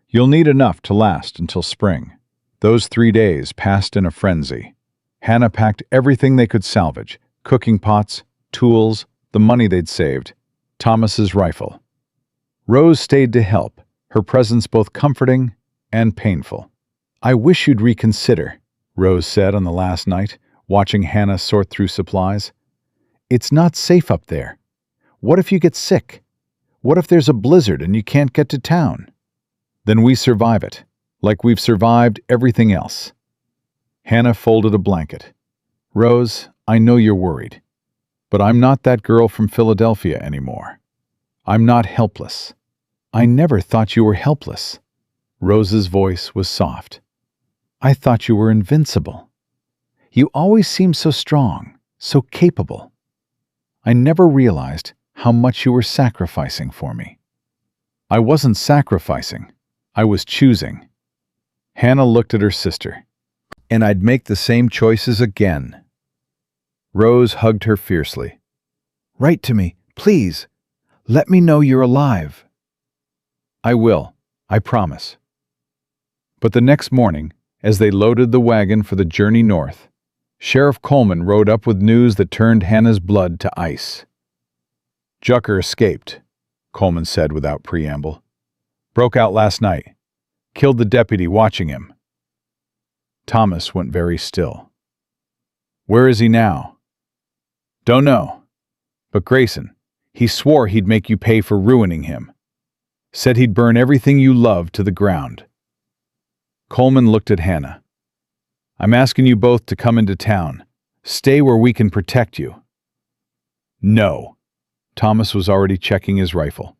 You'll need enough to last until spring. Those 3 days passed in a frenzy. Hannah packed everything they could salvage, cooking pots, tools, the money they'd saved, Thomas's rifle. Rose stayed to help, her presence both comforting and painful. I wish you'd reconsider, Rose said on the last night, watching Hannah sort through supplies. It's not safe up there. What if you get sick? What if there's a blizzard and you can't get to town? Then we survive it, like we've survived everything else. Hannah folded a blanket. Rose, I know you're worried, but I'm not that girl from Philadelphia anymore. I'm not helpless. I never thought you were helpless. Rose's voice was soft. I thought you were invincible. You always seemed so strong, so capable. I never realized how much you were sacrificing for me. I wasn't sacrificing. I was choosing. Hannah looked at her sister. And I'd make the same choices again. Rose hugged her fiercely. Write to me, please. Let me know you're alive. I will, I promise. But the next morning, as they loaded the wagon for the journey north, Sheriff Coleman rode up with news that turned Hannah's blood to ice. Jucker escaped, Coleman said without preamble. Broke out last night. Killed the deputy watching him." Thomas went very still. "Where is he now?" "Don't know. But Grayson, he swore he'd make you pay for ruining him. Said he'd burn everything you loved to the ground." Coleman looked at Hannah. "I'm asking you both to come into town. Stay where we can protect you." "No." Thomas was already checking his rifle.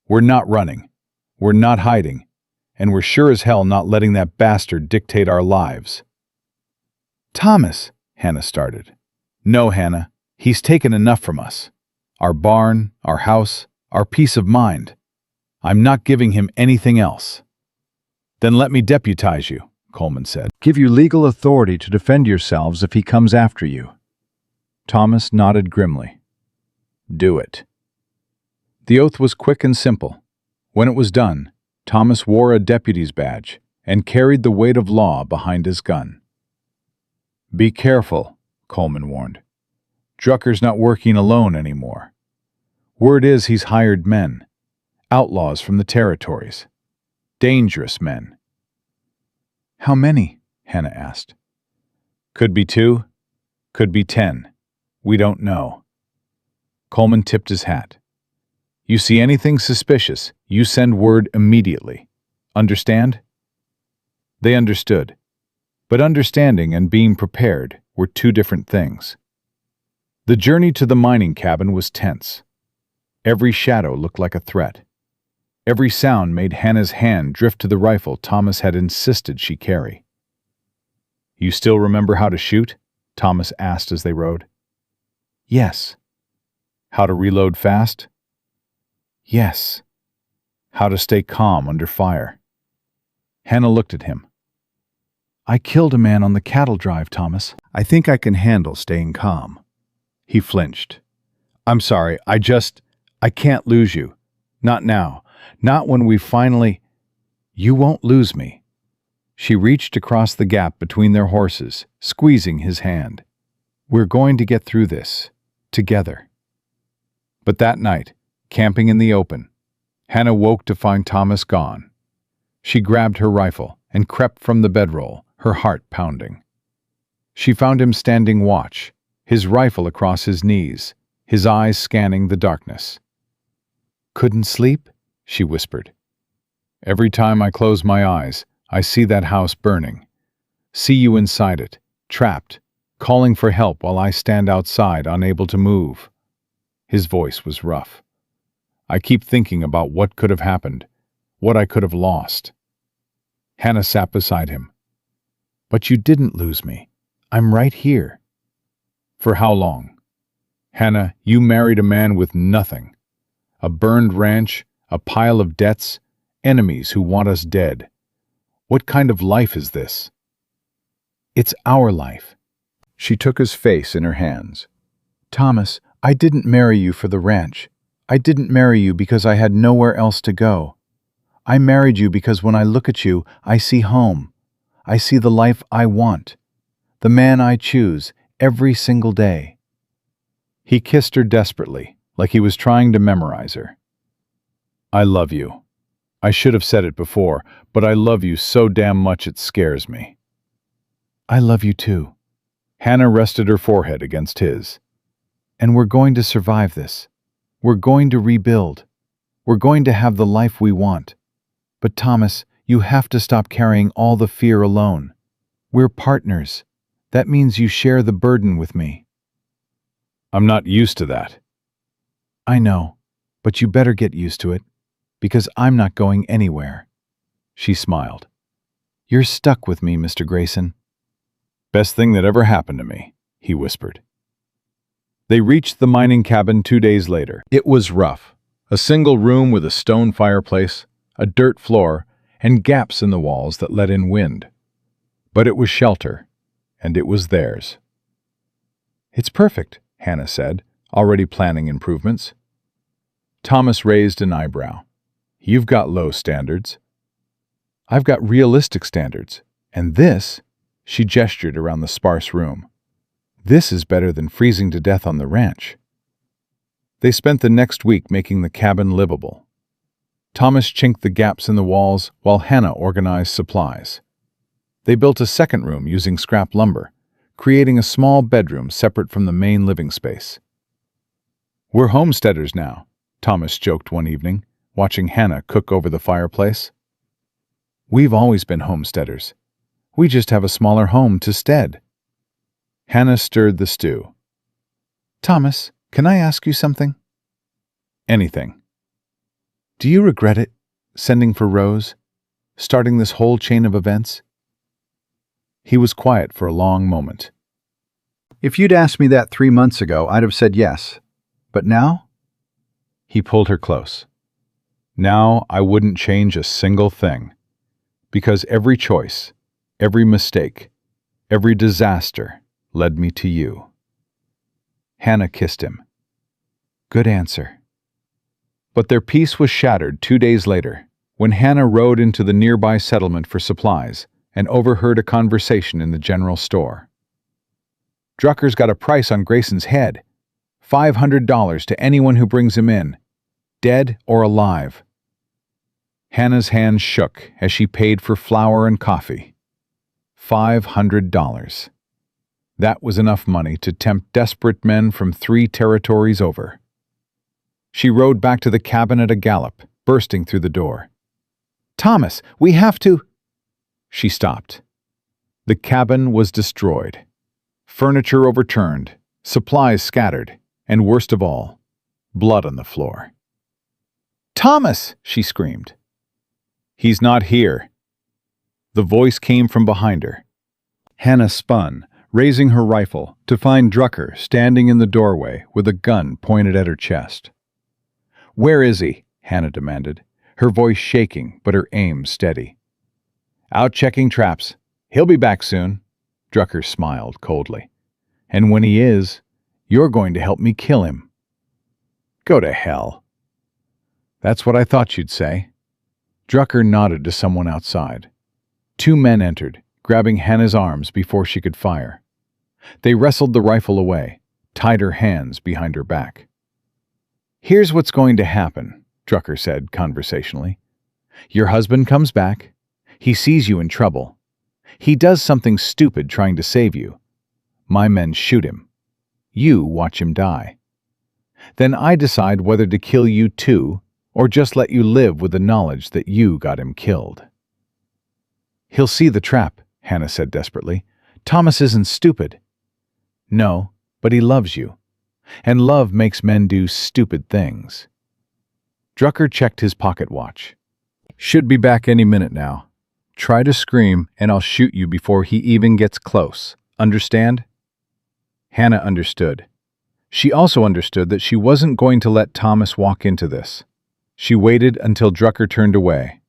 "We're not running. We're not hiding. And we're sure as hell not letting that bastard dictate our lives." "Thomas," Hannah started. "No, Hannah. He's taken enough from us. Our barn, our house, our peace of mind. I'm not giving him anything else." "Then let me deputize you," Coleman said. "Give you legal authority to defend yourselves if he comes after you." Thomas nodded grimly. "Do it." The oath was quick and simple. When it was done, Thomas wore a deputy's badge and carried the weight of law behind his gun. "Be careful," Coleman warned. "Drucker's not working alone anymore. Word is he's hired men, outlaws from the territories. Dangerous men." "How many?" Hannah asked. "Could be 2, could be 10. We don't know." Coleman tipped his hat. "You see anything suspicious, you send word immediately. Understand?" They understood. But understanding and being prepared were two different things. The journey to the mining cabin was tense. Every shadow looked like a threat. Every sound made Hannah's hand drift to the rifle Thomas had insisted she carry. "You still remember how to shoot?" Thomas asked as they rode. "Yes." "How to reload fast?" "Yes." "How to stay calm under fire?" Hannah looked at him. "I killed a man on the cattle drive, Thomas. I think I can handle staying calm." He flinched. "I'm sorry, I can't lose you. Not now. Not when we finally—" "You won't lose me." She reached across the gap between their horses, squeezing his hand. "We're going to get through this, together." But that night, camping in the open, Hannah woke to find Thomas gone. She grabbed her rifle and crept from the bedroll, her heart pounding. She found him standing watch, his rifle across his knees, his eyes scanning the darkness. "Couldn't sleep?" she whispered. "Every time I close my eyes, I see that house burning. See you inside it, trapped, calling for help while I stand outside, unable to move." His voice was rough. "I keep thinking about what could have happened, what I could have lost." Hannah sat beside him. "But you didn't lose me. I'm right here." "For how long?" "Hannah, you married a man with nothing. A burned ranch, a pile of debts, enemies who want us dead. What kind of life is this?" "It's our life." She took his face in her hands. "Thomas, I didn't marry you for the ranch. I didn't marry you because I had nowhere else to go. I married you because when I look at you, I see home. I see the life I want, the man I choose every single day." He kissed her desperately, like he was trying to memorize her. "I love you. I should have said it before, but I love you so damn much it scares me." "I love you too." Hannah rested her forehead against his. "And we're going to survive this. We're going to rebuild. We're going to have the life we want. But Thomas, you have to stop carrying all the fear alone. We're partners. That means you share the burden with me." "I'm not used to that." "I know, but you better get used to it, because I'm not going anywhere." She smiled. "You're stuck with me, Mr. Grayson." "Best thing that ever happened to me," he whispered. They reached the mining cabin 2 days later. It was rough. A single room with a stone fireplace, a dirt floor, and gaps in the walls that let in wind. But it was shelter, and it was theirs. "It's perfect," Hannah said, already planning improvements. Thomas raised an eyebrow. "You've got low standards." "I've got realistic standards, and this," she gestured around the sparse room, "this is better than freezing to death on the ranch." They spent the next week making the cabin livable. Thomas chinked the gaps in the walls while Hannah organized supplies. They built a second room using scrap lumber, creating a small bedroom separate from the main living space. "We're homesteaders now," Thomas joked one evening, watching Hannah cook over the fireplace. "We've always been homesteaders. We just have a smaller home to stead." Hannah stirred the stew. "Thomas, can I ask you something?" "Anything." "Do you regret it, sending for Rose, starting this whole chain of events?" He was quiet for a long moment. "If you'd asked me that 3 months ago, I'd have said yes. But now?" He pulled her close. "Now I wouldn't change a single thing. Because every choice, every mistake, every disaster led me to you." Hannah kissed him. "Good answer." But their peace was shattered 2 days later, when Hannah rode into the nearby settlement for supplies and overheard a conversation in the general store. "Drucker's got a price on Grayson's head. $500 to anyone who brings him in, dead or alive." Hannah's hands shook as she paid for flour and coffee. $500. That was enough money to tempt desperate men from 3 territories over. She rode back to the cabin at a gallop, bursting through the door. "Thomas, we have to—" She stopped. The cabin was destroyed. Furniture overturned, supplies scattered, and worst of all, blood on the floor. "Thomas!" she screamed. "He's not here." The voice came from behind her. Hannah spun, raising her rifle, to find Drucker standing in the doorway with a gun pointed at her chest. "Where is he?" Hannah demanded, her voice shaking but her aim steady. "Out checking traps. He'll be back soon." Drucker smiled coldly. "And when he is, you're going to help me kill him." "Go to hell." "That's what I thought you'd say." Drucker nodded to someone outside. 2 men entered, grabbing Hannah's arms before she could fire. They wrestled the rifle away, tied her hands behind her back. "Here's what's going to happen," Drucker said conversationally. "Your husband comes back. He sees you in trouble. He does something stupid trying to save you. My men shoot him. You watch him die. Then I decide whether to kill you too, or just let you live with the knowledge that you got him killed." "He'll see the trap," Hannah said desperately. "Thomas isn't stupid." "No, but he loves you. And love makes men do stupid things." Drucker checked his pocket watch. "Should be back any minute now. Try to scream and I'll shoot you before he even gets close. Understand?" Hannah understood. She also understood that she wasn't going to let Thomas walk into this. She waited until Drucker turned away,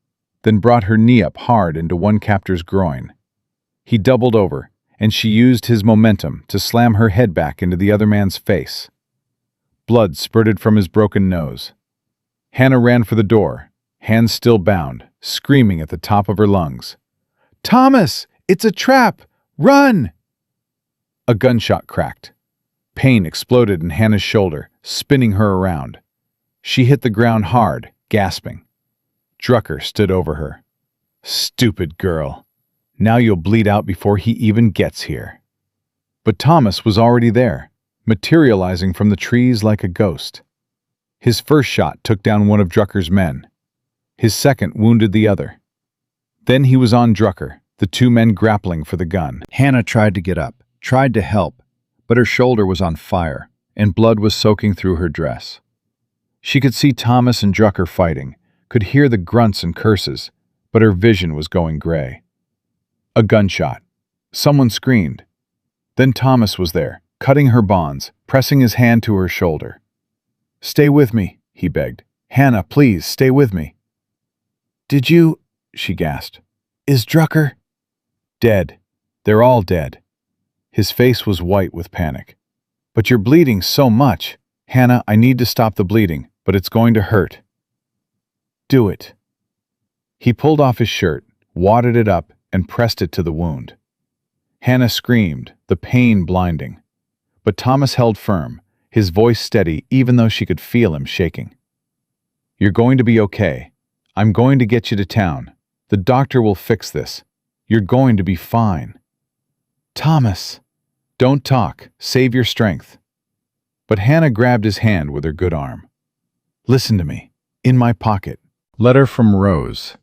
then brought her knee up hard into one captor's groin. He doubled over, and she used his momentum to slam her head back into the other man's face. Blood spurted from his broken nose. Hannah ran for the door, hands still bound, screaming at the top of her lungs. "Thomas! It's a trap! Run!" A gunshot cracked. Pain exploded in Hannah's shoulder, spinning her around. She hit the ground hard, gasping. Drucker stood over her. "Stupid girl. Now you'll bleed out before he even gets here." But Thomas was already there, materializing from the trees like a ghost. His first shot took down one of Drucker's men. His second wounded the other. Then he was on Drucker, the 2 men grappling for the gun. Hannah tried to get up, tried to help, but her shoulder was on fire, and blood was soaking through her dress. She could see Thomas and Drucker fighting, could hear the grunts and curses, but her vision was going gray. A gunshot. Someone screamed. Then Thomas was there, cutting her bonds, pressing his hand to her shoulder. "Stay with me," he begged. "Hannah, please, stay with me." "Did you—" she gasped. "Is Drucker—" "Dead. They're all dead." His face was white with panic. "But you're bleeding so much. Hannah, I need to stop the bleeding, but it's going to hurt." "Do it." He pulled off his shirt, wadded it up, and pressed it to the wound. Hannah screamed, the pain blinding. But Thomas held firm, his voice steady even though she could feel him shaking. "You're going to be okay. I'm going to get you to town. The doctor will fix this. You're going to be fine. Thomas! Don't talk. Save your strength. But Hannah grabbed his hand with her good arm. Listen to me. In my pocket. Letter from Rose.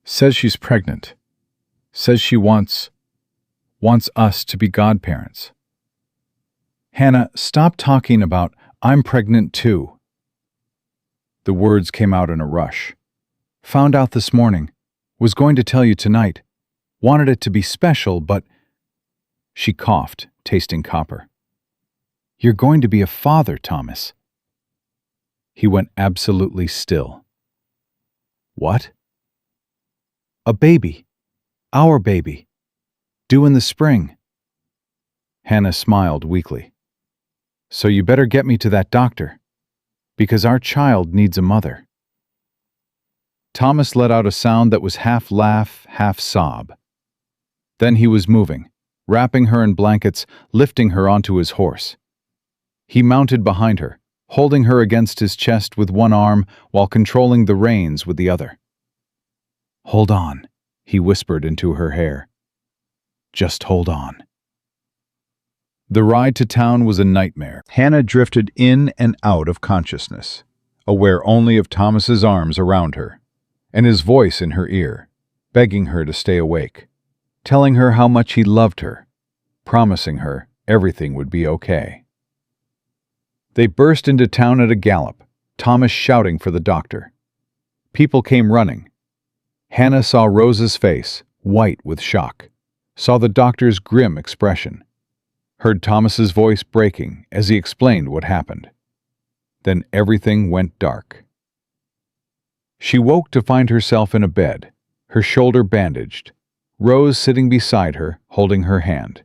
Says she's pregnant. Says she wants us to be godparents. Hannah, stop talking about I'm pregnant too. The words came out in a rush. Found out this morning. Was going to tell you tonight. Wanted it to be special, but... She coughed, tasting copper. You're going to be a father, Thomas. He went absolutely still. What? A baby. Our baby. Due in the spring. Hannah smiled weakly. So you better get me to that doctor, because our child needs a mother. Thomas let out a sound that was half laugh, half sob. Then he was moving, wrapping her in blankets, lifting her onto his horse. He mounted behind her, holding her against his chest with one arm while controlling the reins with the other. Hold on, he whispered into her hair. Just hold on. The ride to town was a nightmare. Hannah drifted in and out of consciousness, aware only of Thomas's arms around her, and his voice in her ear, begging her to stay awake, telling her how much he loved her, promising her everything would be okay. They burst into town at a gallop, Thomas shouting for the doctor. People came running. Hannah saw Rose's face, white with shock, saw the doctor's grim expression, heard Thomas's voice breaking as he explained what happened. Then everything went dark. She woke to find herself in a bed, her shoulder bandaged, Rose sitting beside her, holding her hand.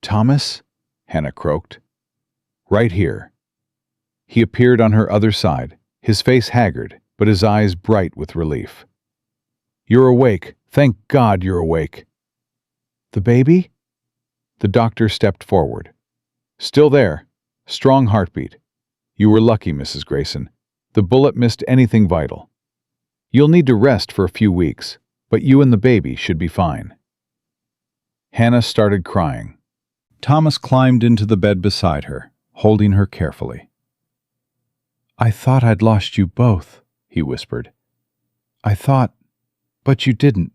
Thomas? Hannah croaked. Right here. He appeared on her other side, his face haggard, but his eyes bright with relief. You're awake. Thank God you're awake. The baby? The doctor stepped forward. Still there. Strong heartbeat. You were lucky, Mrs. Grayson. The bullet missed anything vital. You'll need to rest for a few weeks, but you and the baby should be fine. Hannah started crying. Thomas climbed into the bed beside her, holding her carefully. I thought I'd lost you both, he whispered. I thought, but you didn't.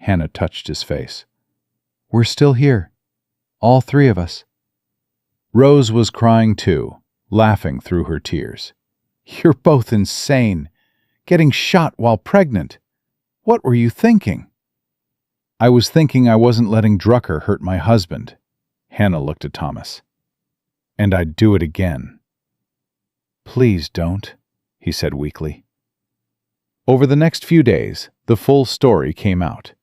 Hannah touched his face. We're still here, all three of us. Rose was crying too, laughing through her tears. You're both insane. Getting shot while pregnant. What were you thinking? I was thinking I wasn't letting Drucker hurt my husband. Hannah looked at Thomas. And I'd do it again. Please don't, he said weakly. Over the next few days, the full story came out.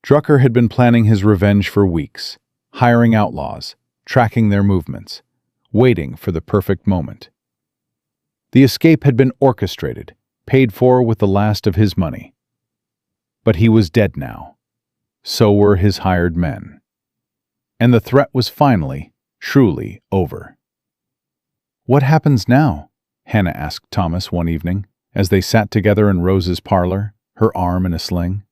Drucker had been planning his revenge for weeks, hiring outlaws, tracking their movements, waiting for the perfect moment. The escape had been orchestrated, paid for with the last of his money. But he was dead now. So were his hired men. And the threat was finally, truly over. What happens now? Hannah asked Thomas one evening, as they sat together in Rose's parlor, her arm in a sling.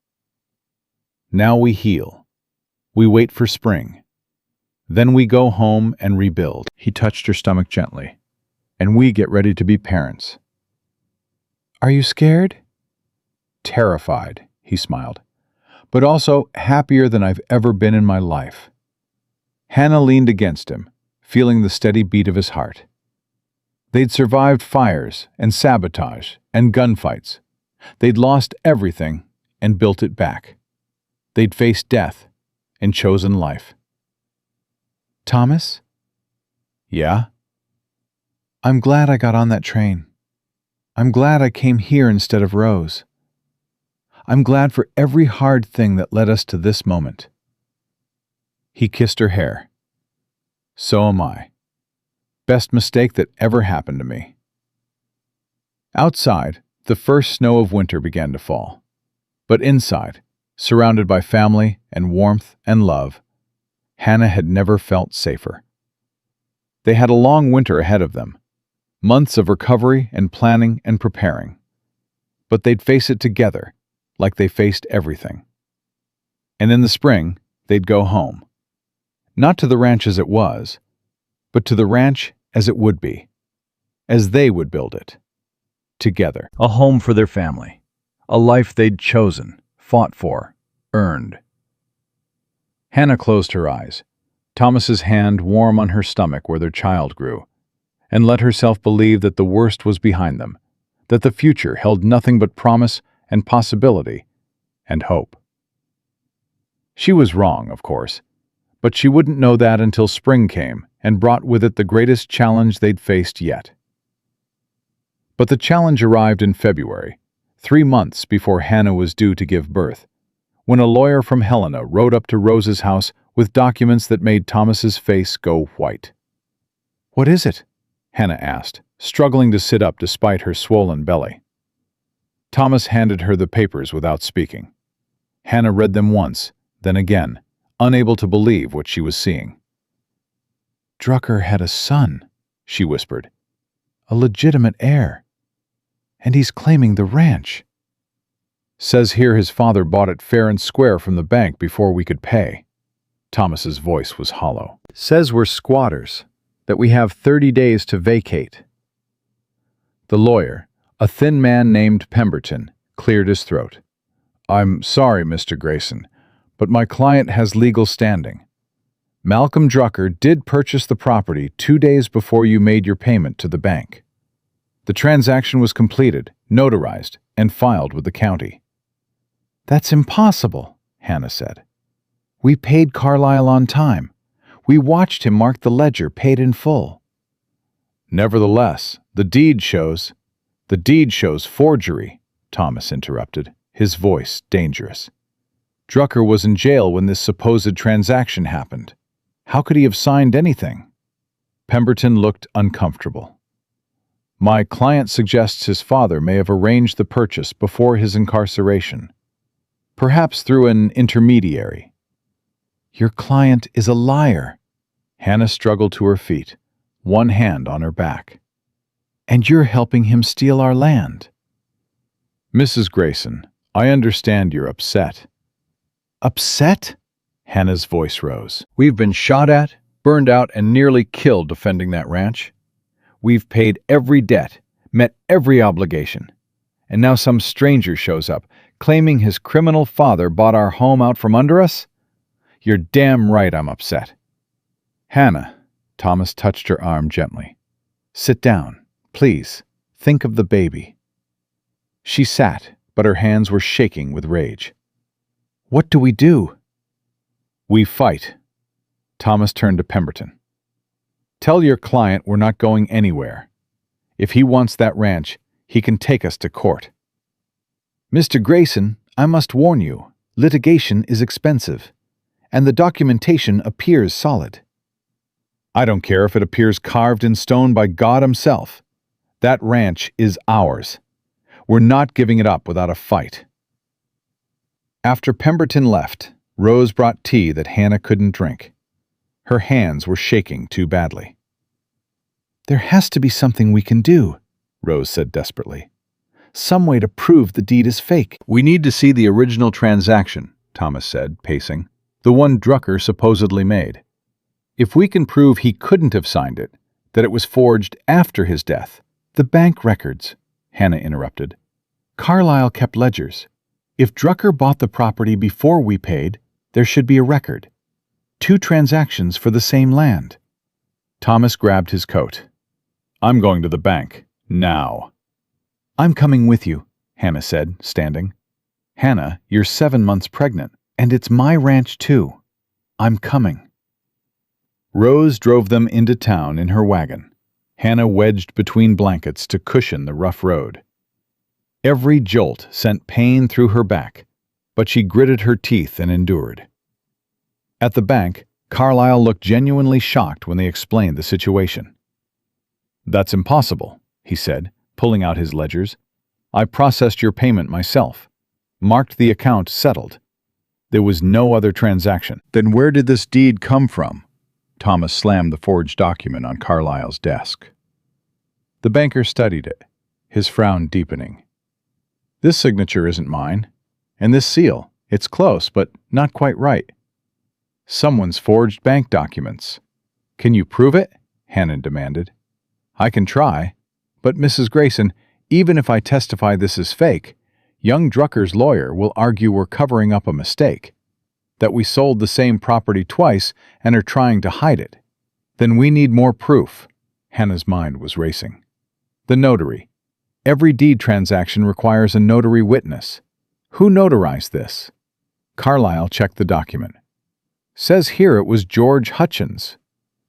Now we heal. We wait for spring. Then we go home and rebuild. He touched her stomach gently. And we get ready to be parents. Are you scared? Terrified, he smiled, but also happier than I've ever been in my life. Hannah leaned against him, feeling the steady beat of his heart. They'd survived fires and sabotage and gunfights. They'd lost everything and built it back. They'd faced death and chosen life. Thomas? Yeah? I'm glad I got on that train. I'm glad I came here instead of Rose. I'm glad for every hard thing that led us to this moment. He kissed her hair. So am I. Best mistake that ever happened to me. Outside, the first snow of winter began to fall. But inside, surrounded by family and warmth and love, Hannah had never felt safer. They had a long winter ahead of them. Months of recovery and planning and preparing. but they'd face it together, like they faced everything. And in the spring, they'd go home. Not to the ranch as it was, but to the ranch as it would be, as they would build it, together. A home for their family. A life they'd chosen, fought for, earned. Hannah closed her eyes, Thomas's hand warm on her stomach where their child grew, and let herself believe that the worst was behind them, that the future held nothing but promise and possibility and hope. She was wrong, of course, but she wouldn't know that until spring came and brought with it the greatest challenge they'd faced yet. But the challenge arrived in February, 3 months before Hannah was due to give birth, when a lawyer from Helena rode up to Rose's house with documents that made Thomas's face go white. "What is it?" Hannah asked, struggling to sit up despite her swollen belly. Thomas handed her the papers without speaking. Hannah read them once, then again, unable to believe what she was seeing. "Drucker had a son," she whispered. "A legitimate heir. And he's claiming the ranch. Says here his father bought it fair and square from the bank before we could pay." Thomas's voice was hollow. "Says we're squatters, that we have 30 days to vacate." The lawyer, a thin man named Pemberton, cleared his throat. "I'm sorry, Mr. Grayson, but my client has legal standing. Malcolm Drucker did purchase the property 2 days before you made your payment to the bank. The transaction was completed, notarized, and filed with the county." "That's impossible," Hannah said. "We paid Carlyle on time. We watched him mark the ledger paid in full." "Nevertheless, the deed shows forgery," Thomas interrupted, his voice dangerous. "Drucker was in jail when this supposed transaction happened. How could he have signed anything?" Pemberton looked uncomfortable. "My client suggests his father may have arranged the purchase before his incarceration, perhaps through an intermediary." "Your client is a liar." Hannah struggled to her feet, one hand on her back. "And you're helping him steal our land." "Mrs. Grayson, I understand you're upset." "Upset?" Hannah's voice rose. "We've been shot at, burned out, and nearly killed defending that ranch. We've paid every debt, met every obligation. And now some stranger shows up, claiming his criminal father bought our home out from under us? You're damn right I'm upset." "Hannah," Thomas touched her arm gently. "Sit down, please. Think of the baby." She sat, but her hands were shaking with rage. "What do we do?" "We fight." Thomas turned to Pemberton. "Tell your client we're not going anywhere. If he wants that ranch, he can take us to court." "Mr. Grayson, I must warn you, litigation is expensive, and the documentation appears solid." "I don't care if it appears carved in stone by God himself. That ranch is ours. We're not giving it up without a fight." After Pemberton left, Rose brought tea that Hannah couldn't drink. Her hands were shaking too badly. "There has to be something we can do," Rose said desperately. "Some way to prove the deed is fake." "We need to see the original transaction," Thomas said, pacing. "The one Drucker supposedly made. If we can prove he couldn't have signed it, that it was forged after his death—" "The bank records," Hannah interrupted. "Carlyle kept ledgers. If Drucker bought the property before we paid, there should be a record. 2 transactions for the same land." Thomas grabbed his coat. "I'm going to the bank. Now." "I'm coming with you," Hannah said, standing. "Hannah, you're 7 months pregnant, and it's my ranch too. I'm coming." Rose drove them into town in her wagon, Hannah wedged between blankets to cushion the rough road. Every jolt sent pain through her back, but she gritted her teeth and endured. At the bank, Carlyle looked genuinely shocked when they explained the situation. "That's impossible," he said, pulling out his ledgers. "I processed your payment myself, marked the account settled. There was no other transaction." "Then where did this deed come from?" Thomas slammed the forged document on Carlyle's desk. The banker studied it, his frown deepening. This signature isn't mine. And this seal, it's close, but not quite right. Someone's forged bank documents. Can you prove it? Hannah demanded. I can try, but Mrs. Grayson, even if I testify this is fake, young Drucker's lawyer will argue we're covering up a mistake, that we sold the same property twice and are trying to hide it. Then we need more proof. Hannah's mind was racing. The notary. Every deed transaction requires a notary witness. Who notarized this? Carlyle checked the document. Says here it was George Hutchins.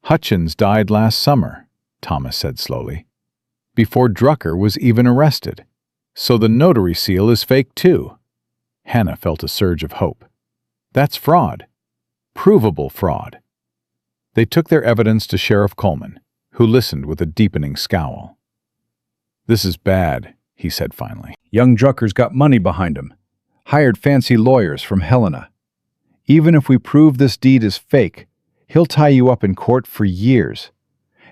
Hutchins died last summer, Thomas said slowly, before Drucker was even arrested. So the notary seal is fake too. Hannah felt a surge of hope. That's fraud. Provable fraud. They took their evidence to Sheriff Coleman, who listened with a deepening scowl. This is bad, he said finally. Young Drucker's got money behind him. Hired fancy lawyers from Helena. Even if we prove this deed is fake, he'll tie you up in court for years,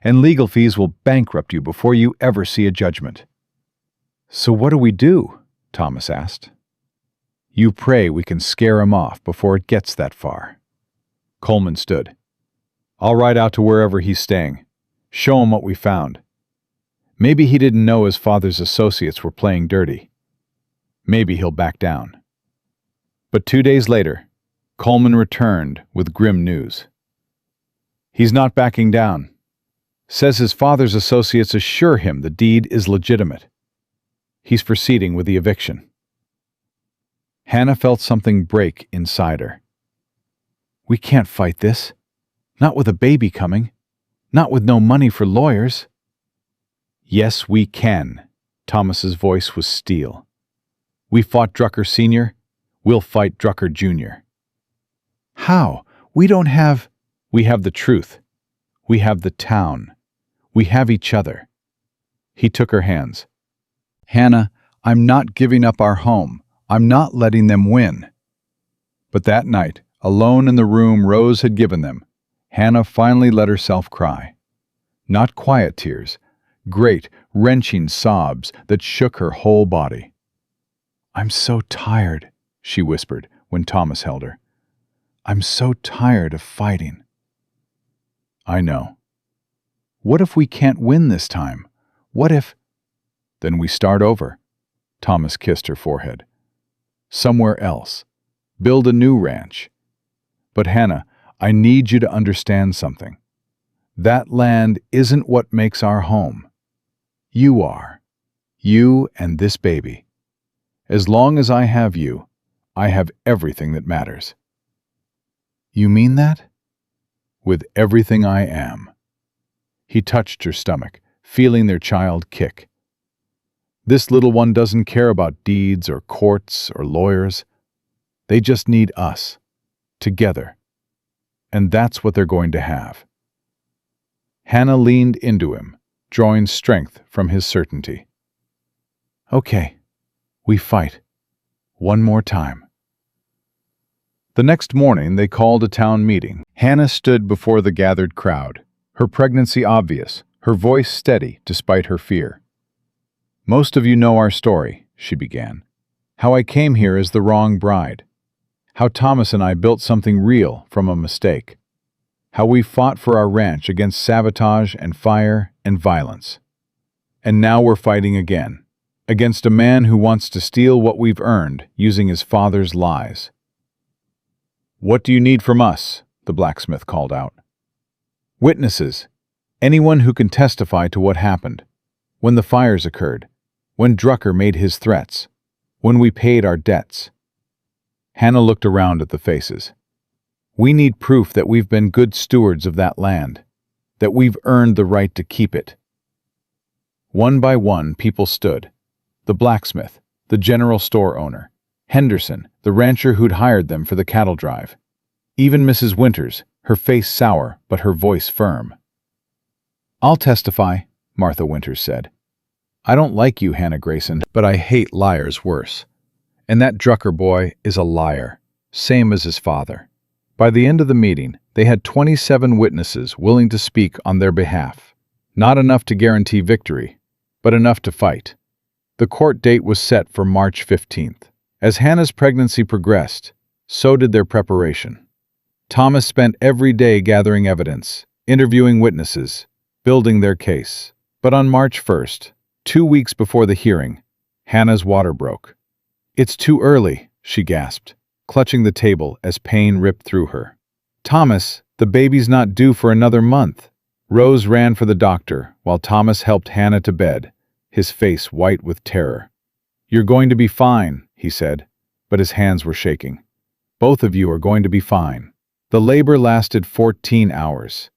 and legal fees will bankrupt you before you ever see a judgment. So what do we do? Thomas asked. You pray we can scare him off before it gets that far. Coleman stood. I'll ride out to wherever he's staying. Show him what we found. Maybe he didn't know his father's associates were playing dirty. Maybe he'll back down. But 2 days later, Coleman returned with grim news. He's not backing down. Says his father's associates assure him the deed is legitimate. He's proceeding with the eviction. Hannah felt something break inside her. We can't fight this. Not with a baby coming. Not with no money for lawyers. Yes, we can. Thomas's voice was steel. We fought Drucker Sr., we'll fight Drucker Jr. How? We have the truth. We have the town. We have each other. He took her hands. Hannah, I'm not giving up our home. I'm not letting them win. But that night, alone in the room Rose had given them, Hannah finally let herself cry. Not quiet tears, great, wrenching sobs that shook her whole body. I'm so tired, she whispered when Thomas held her. I'm so tired of fighting. I know. What if we can't win this time? What if... Then we start over. Thomas kissed her forehead. Somewhere else. Build a new ranch. But Hannah, I need you to understand something. That land isn't what makes our home. You are. You and this baby. As long as I have you, I have everything that matters. You mean that? With everything I am. He touched her stomach, feeling their child kick. This little one doesn't care about deeds or courts or lawyers. They just need us, together. And that's what they're going to have. Hannah leaned into him, drawing strength from his certainty. Okay, we fight. One more time. The next morning they called a town meeting. Hannah stood before the gathered crowd, her pregnancy obvious, her voice steady despite her fear. Most of you know our story, she began. How I came here as the wrong bride. How Thomas and I built something real from a mistake. How we fought for our ranch against sabotage and fire and violence. And now we're fighting again, against a man who wants to steal what we've earned using his father's lies. What do you need from us? The blacksmith called out. Witnesses. Anyone who can testify to what happened. When the fires occurred. When Drucker made his threats. When we paid our debts. Hannah looked around at the faces. We need proof that we've been good stewards of that land. That we've earned the right to keep it. One by one, people stood. The blacksmith, the general store owner, Henderson, the rancher who'd hired them for the cattle drive. Even Mrs. Winters, her face sour but her voice firm. I'll testify, Martha Winters said. I don't like you, Hannah Grayson, but I hate liars worse. And that Drucker boy is a liar, same as his father. By the end of the meeting, they had 27 witnesses willing to speak on their behalf. Not enough to guarantee victory, but enough to fight. The court date was set for March 15th. As Hannah's pregnancy progressed, so did their preparation. Thomas spent every day gathering evidence, interviewing witnesses, building their case. But on March 1st, 2 weeks before the hearing, Hannah's water broke. "It's too early," she gasped, clutching the table as pain ripped through her. "Thomas, the baby's not due for another month." Rose ran for the doctor while Thomas helped Hannah to bed, his face white with terror. "You're going to be fine," he said, but his hands were shaking. "Both of you are going to be fine." The labor lasted 14 hours.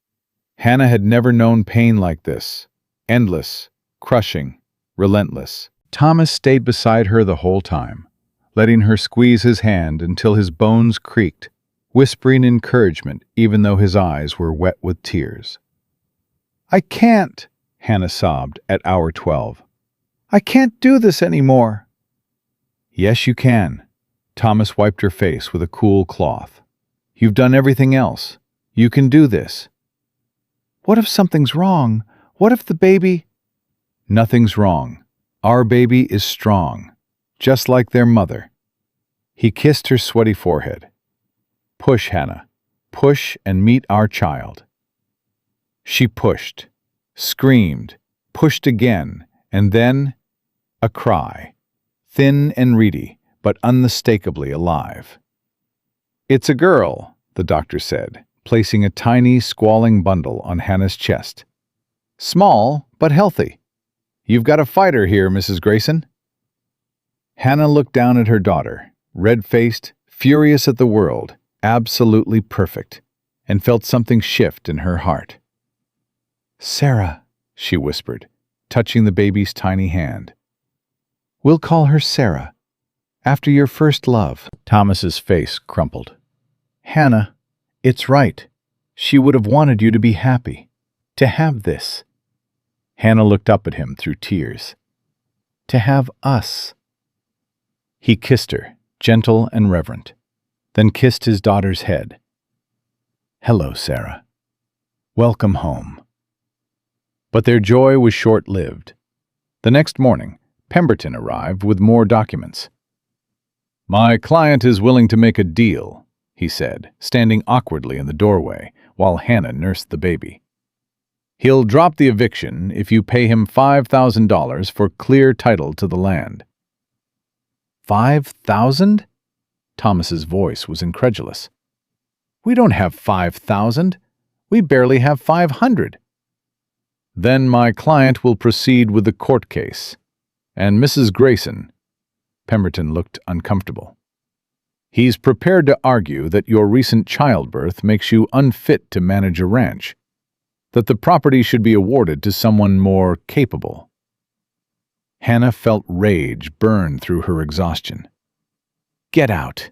Hannah had never known pain like this. Endless, crushing, relentless. Thomas stayed beside her the whole time, letting her squeeze his hand until his bones creaked, whispering encouragement even though his eyes were wet with tears. "I can't," Hannah sobbed at hour 12. "I can't do this anymore." "Yes, you can." Thomas wiped her face with a cool cloth. "You've done everything else. You can do this." "What if something's wrong? What if the baby—" "Nothing's wrong. Our baby is strong, just like their mother." He kissed her sweaty forehead. "Push, Hannah. Push and meet our child." She pushed, screamed, pushed again, and then a cry, thin and reedy, but unmistakably alive. "It's a girl," the doctor said, placing a tiny, squalling bundle on Hannah's chest. "Small, but healthy. You've got a fighter here, Mrs. Grayson." Hannah looked down at her daughter, red-faced, furious at the world, absolutely perfect, and felt something shift in her heart. "Sarah," she whispered, touching the baby's tiny hand. "We'll call her Sarah, after your first love." Thomas's face crumpled. "Hannah, it's right. She would have wanted you to be happy, to have this." Hannah looked up at him through tears. "To have us." He kissed her, gentle and reverent, then kissed his daughter's head. "Hello, Sarah. Welcome home." But their joy was short-lived. The next morning, Pemberton arrived with more documents. "My client is willing to make a deal," he said, standing awkwardly in the doorway while Hannah nursed the baby. "He'll drop the eviction if you pay him $5,000 for clear title to the land." "5,000?" Thomas's voice was incredulous. "We don't have 5,000. We barely have 500. "Then my client will proceed with the court case. And Mrs. Grayson—" Pemberton looked uncomfortable. "He's prepared to argue that your recent childbirth makes you unfit to manage a ranch, that the property should be awarded to someone more capable." Hannah felt rage burn through her exhaustion. "Get out."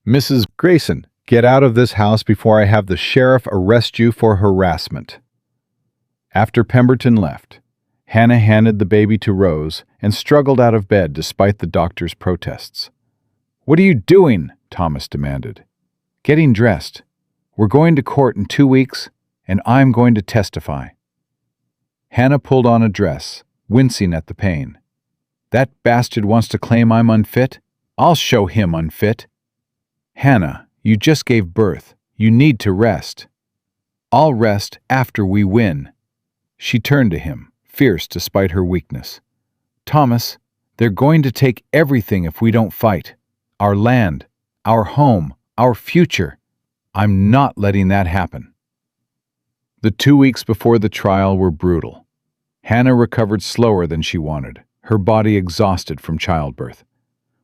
"Mrs. Grayson, get out of this house before I have the sheriff arrest you for harassment." After Pemberton left, Hannah handed the baby to Rose and struggled out of bed despite the doctor's protests. "What are you doing?" Thomas demanded. "Getting dressed. We're going to court in 2 weeks, and I'm going to testify." Hannah pulled on a dress, wincing at the pain. "That bastard wants to claim I'm unfit? I'll show him unfit." "Hannah, you just gave birth. You need to rest." "I'll rest after we win." She turned to him, fierce despite her weakness. "Thomas, they're going to take everything if we don't fight. Our land, our home, our future. I'm not letting that happen." The 2 weeks before the trial were brutal. Hannah recovered slower than she wanted, her body exhausted from childbirth.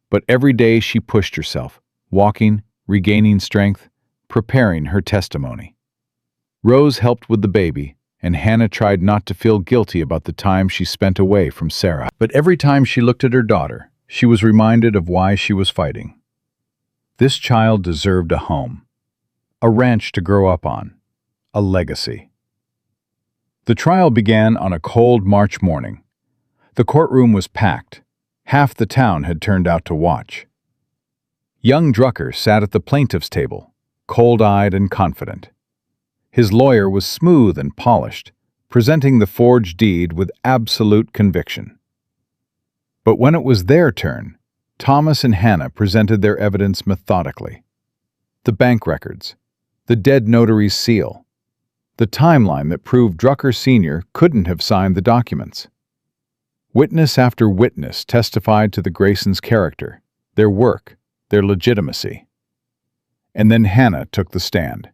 But every day she pushed herself, walking, regaining strength, preparing her testimony. Rose helped with the baby, and Hannah tried not to feel guilty about the time she spent away from Sarah. But every time she looked at her daughter, she was reminded of why she was fighting. This child deserved a home, a ranch to grow up on, a legacy. The trial began on a cold March morning. The courtroom was packed. Half the town had turned out to watch. Young Drucker sat at the plaintiff's table, cold-eyed and confident. His lawyer was smooth and polished, presenting the forged deed with absolute conviction. But when it was their turn, Thomas and Hannah presented their evidence methodically. The bank records, the dead notary's seal, the timeline that proved Drucker Sr. couldn't have signed the documents. Witness after witness testified to the Graysons' character, their work, their legitimacy. And then Hannah took the stand.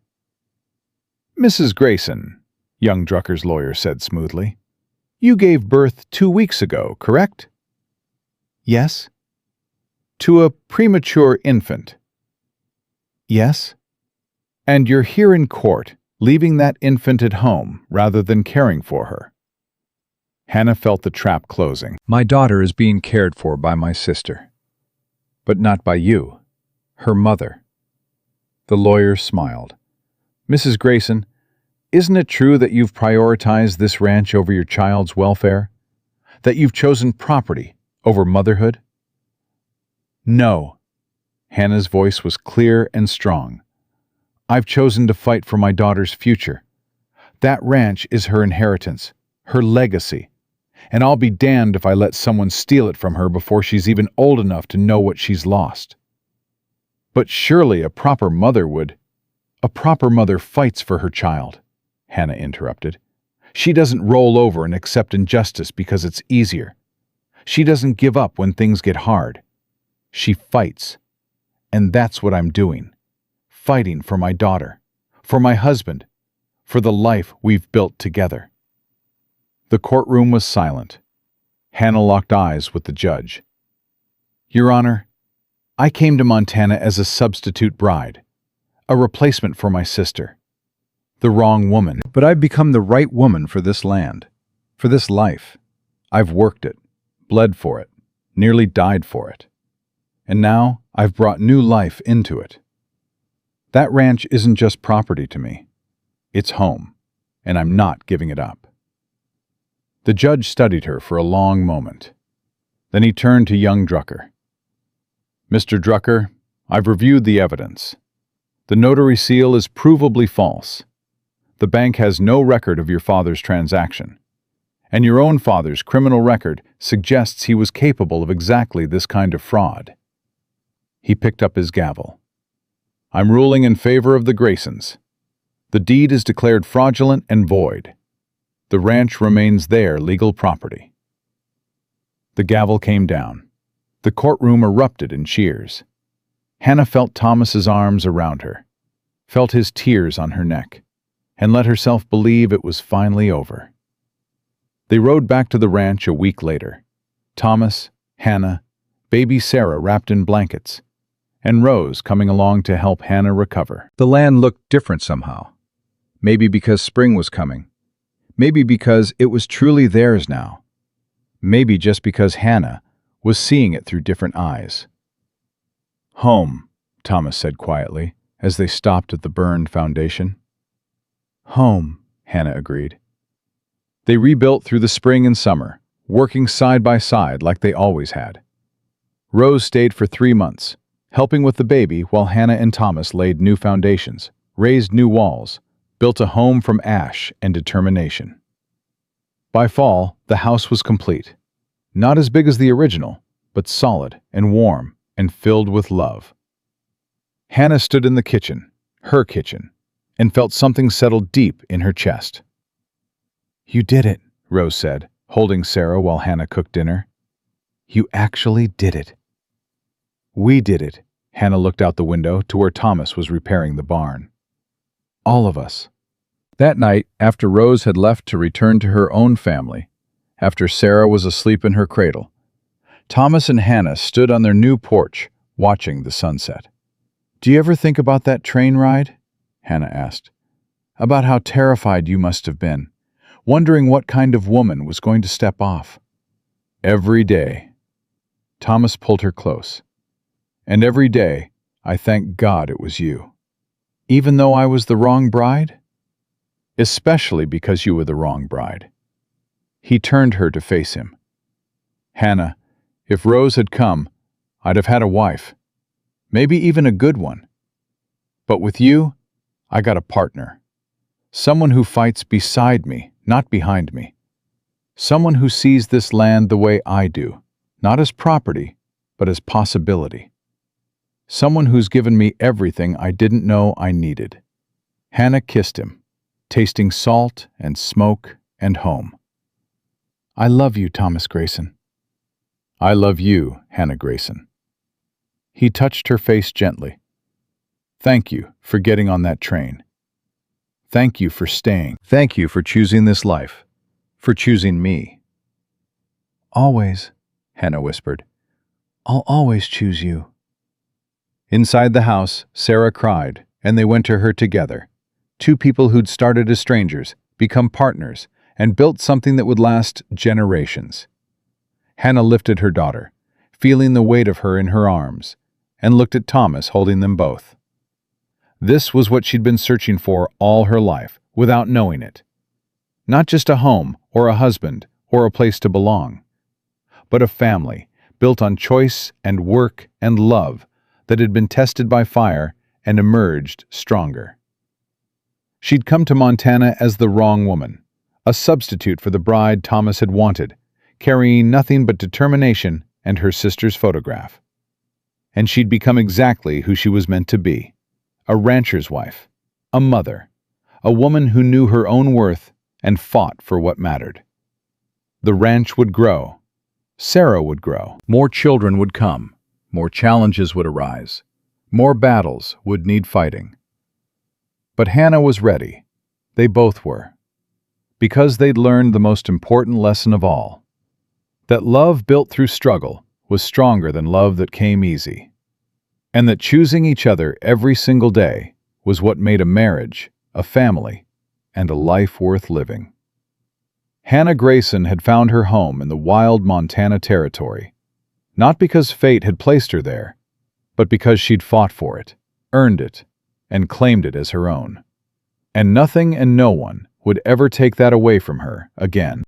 "Mrs. Grayson," young Drucker's lawyer said smoothly, "you gave birth 2 weeks ago, correct?" Yes? "To a premature infant. Yes? And you're here in court, leaving that infant at home rather than caring for her." Hannah felt the trap closing. My daughter is being cared for by my sister. "But not by you, her mother." The lawyer smiled. "Mrs. Grayson, isn't it true that you've prioritized this ranch over your child's welfare? That you've chosen property over motherhood?" "No." Hannah's voice was clear and strong. "I've chosen to fight for my daughter's future. That ranch is her inheritance, her legacy, and I'll be damned if I let someone steal it from her before she's even old enough to know what she's lost." "But surely a proper mother would—" "A proper mother fights for her child," Hannah interrupted. "She doesn't roll over and accept injustice because it's easier. She doesn't give up when things get hard. She fights. And that's what I'm doing. Fighting for my daughter, for my husband, for the life we've built together." The courtroom was silent. Hannah locked eyes with the judge. "Your Honor, I came to Montana as a substitute bride, a replacement for my sister. The wrong woman. But I've become the right woman for this land, for this life. I've worked it, bled for it, nearly died for it. And now I've brought new life into it. That ranch isn't just property to me. It's home, and I'm not giving it up." The judge studied her for a long moment. Then he turned to young Drucker. "Mr. Drucker, I've reviewed the evidence. The notary seal is provably false. The bank has no record of your father's transaction. And your own father's criminal record suggests he was capable of exactly this kind of fraud." He picked up his gavel. "I'm ruling in favor of the Graysons. The deed is declared fraudulent and void. The ranch remains their legal property." The gavel came down. The courtroom erupted in cheers. Hannah felt Thomas's arms around her, felt his tears on her neck, and let herself believe it was finally over. They rode back to the ranch a week later. Thomas, Hannah, baby Sarah wrapped in blankets, and Rose coming along to help Hannah recover. The land looked different somehow. Maybe because spring was coming. Maybe because it was truly theirs now. Maybe just because Hannah was seeing it through different eyes. "Home," Thomas said quietly, as they stopped at the burned foundation. "Home," Hannah agreed. They rebuilt through the spring and summer, working side by side like they always had. Rose stayed for 3 months, helping with the baby while Hannah and Thomas laid new foundations, raised new walls, built a home from ash and determination. By fall, the house was complete. Not as big as the original, but solid and warm and filled with love. Hannah stood in the kitchen, her kitchen, and felt something settle deep in her chest. "You did it," Rose said, holding Sarah while Hannah cooked dinner. "You actually did it." "We did it." Hannah looked out the window to where Thomas was repairing the barn. "All of us." That night, after Rose had left to return to her own family, after Sarah was asleep in her cradle, Thomas and Hannah stood on their new porch, watching the sunset. "Do you ever think about that train ride?" Hannah asked. "About how terrified you must have been, wondering what kind of woman was going to step off?" "Every day." Thomas pulled her close. "And every day, I thank God it was you." "Even though I was the wrong bride?" "Especially because you were the wrong bride." He turned her to face him. "Hannah, if Rose had come, I'd have had a wife. Maybe even a good one. But with you, I got a partner. Someone who fights beside me, not behind me. Someone who sees this land the way I do, not as property, but as possibility. Someone who's given me everything I didn't know I needed. Hannah kissed him, tasting salt and smoke and home. I love you, Thomas Grayson. I love you, Hannah Grayson. He touched her face gently. Thank you for getting on that train. Thank you for staying. Thank you for choosing this life, for choosing me. Always, Hannah whispered. I'll always choose you. Inside the house, Sarah cried, and they went to her together. Two people who'd started as strangers, become partners, and built something that would last generations. Hannah lifted her daughter, feeling the weight of her in her arms, and looked at Thomas holding them both. This was what she'd been searching for all her life, without knowing it. Not just a home, or a husband, or a place to belong, but a family built on choice and work and love that had been tested by fire and emerged stronger. She'd come to Montana as the wrong woman, a substitute for the bride Thomas had wanted, carrying nothing but determination and her sister's photograph. And she'd become exactly who she was meant to be, a rancher's wife, a mother, a woman who knew her own worth and fought for what mattered. The ranch would grow. Sarah would grow. More children would come. More challenges would arise. More battles would need fighting. But Hannah was ready. They both were. Because they'd learned the most important lesson of all, that love built through struggle was stronger than love that came easy, and that choosing each other every single day was what made a marriage, a family, and a life worth living. Hannah Grayson had found her home in the wild Montana territory, not because fate had placed her there, but because she'd fought for it, earned it, and claimed it as her own. And nothing and no one would ever take that away from her again.